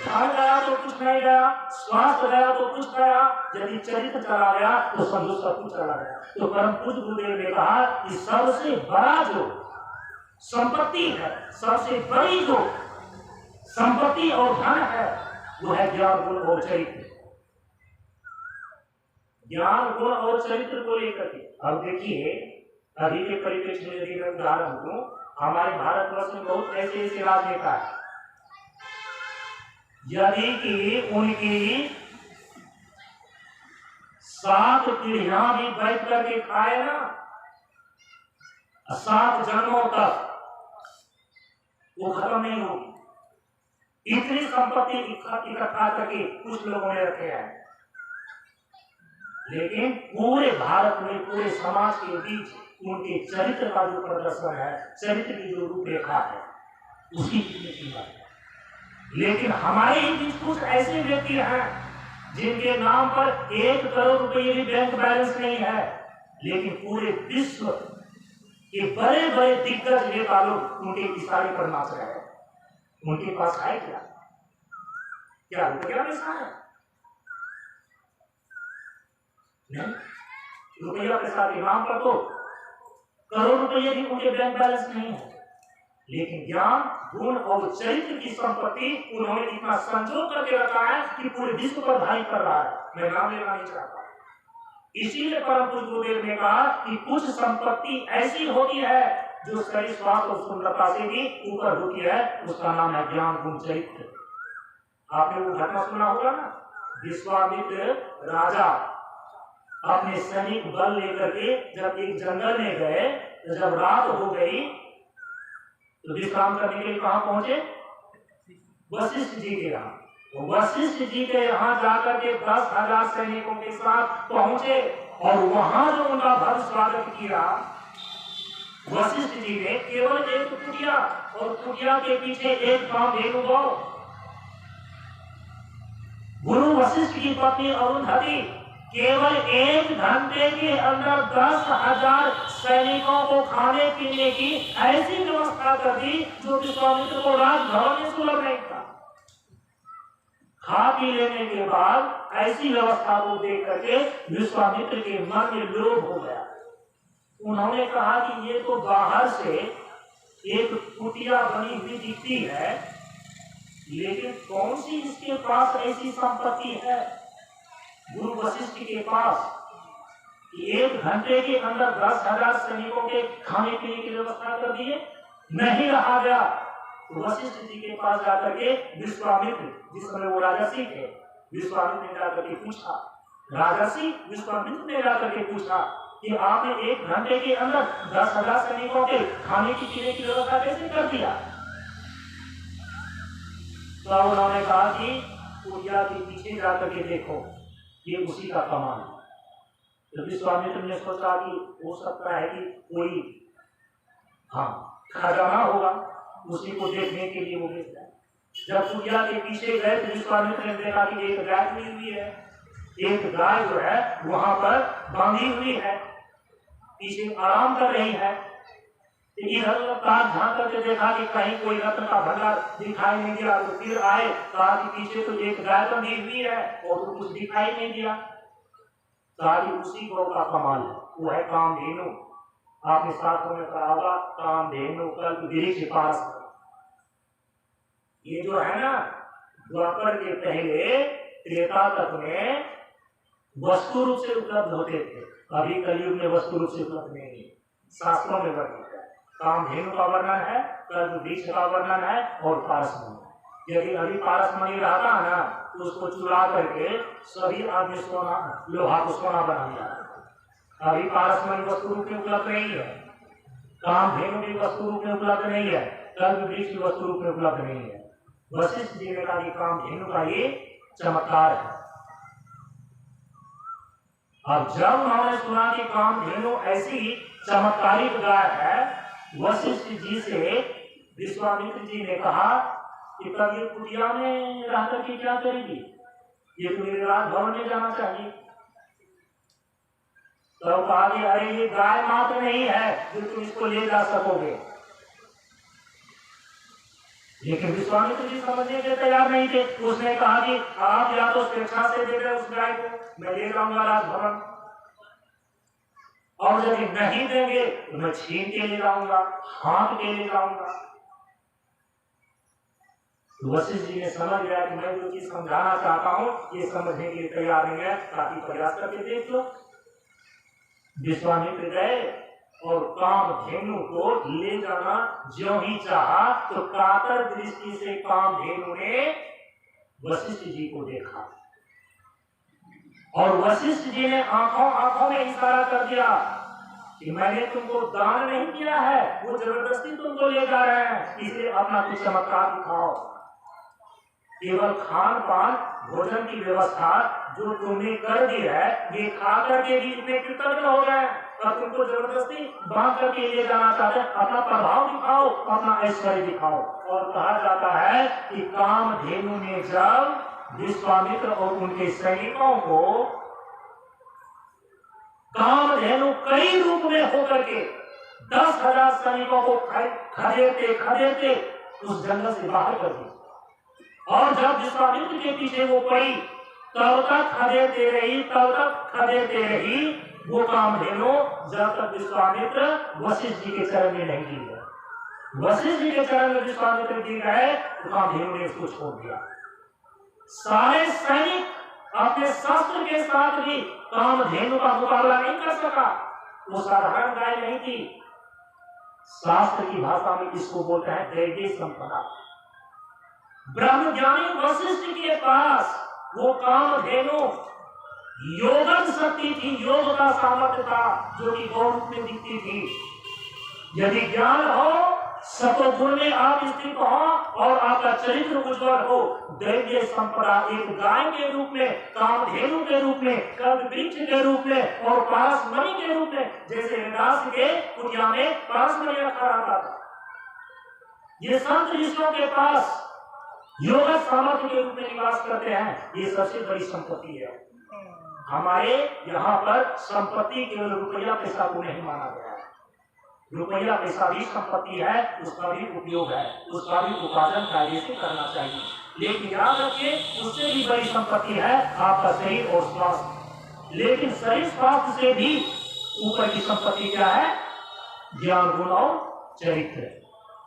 धन गया तो कुछ नहीं गया, स्वास्थ्य गया तो कुछ गया, यदि चरित्र चला गया तो समझो सब कुछ चला गया। तो परम पूज्य गुरुदेव ने कहा कि सबसे बड़ा जो संपत्ति है, सबसे बड़ी जो संपत्ति और धन है, वो है ज्ञान गुण और चरित्र। ज्ञान गुण और चरित्र को लेकर के अब देखिए, अभी के परिप्रेक्ष्य में यदि मैं उदाहरण दूं, हमारे भारतवर्ष में बहुत ऐसे ऐसे राजनेता है, यदि कि उनकी 7 पीढ़ियां भी बैठ करके खाए ना, 7 जन्मों तक वो खत्म नहीं होगी। इतनी संपत्ति इकट्ठा करके कुछ लोगों ने रखे हैं, लेकिन पूरे भारत में, पूरे समाज के बीच उनके चरित्र का जो प्रदर्शन है, चरित्र की जो रूपरेखा है, उसकी कितनी कीमत है। लेकिन हमारे ही बीच कुछ ऐसे व्यक्ति हैं जिनके नाम पर 1 करोड़ रुपए भी बैंक बैलेंस नहीं है, लेकिन पूरे विश्व के बड़े बड़े दिग्गज नेता लोग उनके इशारे पर नाच रहे हैं। उनके पास है क्या? क्या रुपया पैसा है? नहीं, रुपया पैसा के नाम पर तो करोड़ रुपये भी उनके बैंक बैलेंस नहीं है, लेकिन ज्ञान गुण और चरित्र की संपत्ति उन्होंने इतना संजो करके रखा है कि पूरे विश्व पर भाई कर रहा है। मैं नाम लेना नहीं चाहता। इसीलिए परम पूज्य गुरुदेव ने कहा कि कुछ संपत्ति ऐसी होती है जो शरीर स्वास्थ्य और सुंदरता से भी ऊपर होती है, उसका नाम है ज्ञान गुण चरित्र। आपने वो घटना सुना होगा ना, विश्वामित्र राजा अपने सैनिक बल लेकर के जब एक जंगल में गए, तो जब रात हो गई तो विश्राम करने के लिए कहां पहुंचे? वशिष्ठ जी के यहाँ। तो वशिष्ठ जी के यहाँ जाकर के 10,000 सैनिकों के साथ पहुंचे और वहां जो उनका भव्य स्वागत किया, वशिष्ठ जी ने केवल एक कुटिया और कुटिया के पीछे एक कामधेनु गौ। गुरु वशिष्ठ की पत्नी अरुंधति केवल 1 घंटे के अंदर 10,000 सैनिकों को खाने पीने की ऐसी व्यवस्था कर दी जो विश्वामित्र को राजभवन में सुलभ नहीं था। खा पी लेने के बाद ऐसी व्यवस्था को देख करके विश्वामित्र के मन में लोभ हो गया। उन्होंने कहा कि ये तो बाहर से एक कुटिया बनी हुई दिखती है, लेकिन कौन सी इसके पास ऐसी संपत्ति है गुरु वशिष्ठ के पास कि 1 घंटे के अंदर 10,000 सैनिकों के खाने पीने की व्यवस्था कर दी है। नहीं रहा गया तो वशिष्ठ जी के पास जाकर के विश्वामित्र, जिस समय वो राजर्षि थे, विश्वामित्र ने जाकर के पूछा, राजर्षि विश्वामित्र ने जाकर के पूछा कि आपने 1 घंटे के अंदर 10,000 सैनिकों के खाने की पीने की व्यवस्था कैसे कर दिया? तो उन्होंने कहा कि कुटिया के पीछे जाकर के देखो, ये उसी का कमाल है। तो विश्वामित्र ने सोचा कि हो सकता है कि कोई खजाना होगा, उसी को देखने के लिए वो गया। जब कुटिया के पीछे गए तो विश्वामित्र ने देखा कि एक गाय मिली हुई है, एक गाय जो है वहां पर बांधी हुई है, पीछे आराम कर रही है। इधर कान झांक करके देखा कि कहीं कोई रत्न का भंडार दिखाई नहीं दिया, तो फिर आए, कहा कि पीछे तो एक गाय बंधी हुई है और तो कुछ दिखाई नहीं दिया। कहा कि उसी गौ का कमाल है, वो है कामधेनु। आपने शास्त्रों में कहा होगा कामधेनु कल्प वृक्ष पास। ये जो है ना, द्वापर के पहले त्रेता तक में वस्तु रूप से उपलब्ध होते थे, अभी कलयुग में वस्तु रूप से उपलब्ध नहीं है। शास्त्रों में वर्णित है, कामधेनु का वर्णन है, कल्प वृक्ष का वर्णन है और पारसमणि। यदि अभी पारसमणि रहता है ना तो उसको चुरा करके सभी आदमी सोना, लोहा को सोना बना दिया। अभी पारसमणि वस्तु रूप में उपलब्ध नहीं है, कामधेनु भी वस्तु रूप में उपलब्ध नहीं है, कल्प वृक्ष भी वस्तु रूप में उपलब्ध नहीं है। वशिष्ठ जी ने कहा कि कामधेनु का ये चमत्कार है। अब जब उन्होंने सुना कि कामधेनु ऐसी चमत्कारिक गाय है, वशिष्ठ जी से विश्वामित्र जी ने कहा कि तब ये कुटिया में रह करके क्या करेगी, ये तो मेरे राजभवन में जाना चाहिए। तो कहा कि अरे ये गाय मात्र नहीं है जो तुम इसको ले जा सकोगे, लेकिन विश्वामित्र जी समझने के तैयार नहीं थे। उसने कहा कि आप या तो स्वेच्छा से दे रहे उस गाय को, मैं ले जाऊंगा राजभवन, और यदि नहीं देंगे तो मैं छीन के ले जाऊंगा, हाँक के ले जाऊंगा। तो वशिष्ठ जी ने समझ गया कि मैं जो चीज समझाना चाहता हूं ये समझने के लिए तैयार नहीं है, काफी प्रयास करके देख लो। विश्वामित्र गए और कामधेनु को ले जाना ज्यों ही चाहा तो कातर दृष्टि से कामधेनु ने वशिष्ठ जी को देखा और वशिष्ठ जी ने आंखों आंखों में इशारा कर दिया कि मैंने तुमको दान नहीं किया है, वो जबरदस्ती तुमको ले जा रहे हैं, इसलिए अपना कुछ चमत्कार दिखाओ। केवल खान पान भोजन की व्यवस्था जो तुमने कर दी है ये खा करके भी इतने कृतज्ञ हो गए और तुमको जबरदस्ती बांध करके ले जाना चाहते हैं। अपना प्रभाव दिखाओ, अपना ऐश्वर्य दिखाओ। और कहा जाता है कि कामधेनु ने जब विश्वामित्र और उनके सैनिकों को कामधेनु कई रूप में होकर के 10,000 सैनिकों को खदेड़ते उस जंगल से बाहर कर दिया। और जब विश्वामित्र के पीछे वो पड़ी तब तक खदेड़ते रही वो कामधेनु, जब तक विश्वामित्र वशिष्ठ जी के चरण में नहीं गिर गए। वशिष्ठ जी के चरण में विश्वामित्र गिर गए तो कामधेनु ने उसको छोड़ दिया। सारे सैनिक अपने शस्त्र के साथ भी कामधेनु का मुकाबला नहीं कर सका। वो साधारण गाय नहीं थी, शास्त्र की भाषा में इसको बोलते हैं दैवीय संपदा। ब्रह्मज्ञानी वशिष्ठ के पास वो कामधेनु योगन शक्ति थी, योग का सामर्थ्य था, जो कि गौ रूप में दिखती थी। यदि ज्ञान हो, सतोगुण में आप स्थित हो और आपका चरित्र उज्ज्वल हो, दैवीय संपदा एक गाय के रूप में, कामधेनु के रूप में, कल्पवृक्ष के रूप में और पारसमणि के रूप में, जैसे रविदास के कुटिया में पारसमणि रखा रहता था। ये संत ऋषियों के पास योग सामर्थ्य के रूप में निवास करते हैं। ये सबसे बड़ी संपत्ति है। हमारे यहाँ पर संपत्ति केवल रुपया पैसा को नहीं माना गया है। रुपया पैसा भी संपत्ति है, उसका भी उपयोग है, उसका भी उपार्जन कार्य से करना चाहिए। लेकिन याद रखिए उससे भी बड़ी संपत्ति है आपका शरीर और स्वास्थ्य। लेकिन शरीर स्वास्थ्य से भी ऊपर की संपत्ति क्या है? ज्ञान, गुण और चरित्र।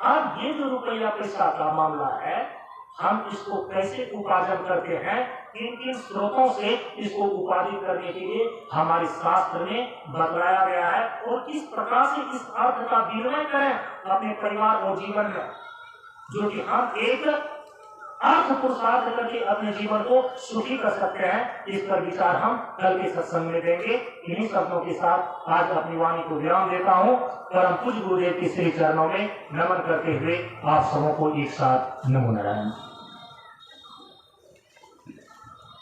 अब ये जो रुपया पैसा का मामला है, हम इसको कैसे उपार्जन करते हैं, किन किन स्रोतों से इसको उपार्जित करने के लिए हमारे शास्त्र में बतलाया गया है और किस प्रकार से इस अर्थ का विनिमय करें अपने परिवार और जीवन में, जो कि हम एक अर्थ पुरुषार्थ करके अपने जीवन को सुखी कर सकते हैं। इस पर विचार हम कल के सत्संग में देंगे। इन्हीं शब्दों के साथ आज अपनी वाणी को विराम देता हूँ। परम पूज्य गुरुदेव के श्री चरणों में नमन करते हुए आप सबों को एक साथ नमो नारायण।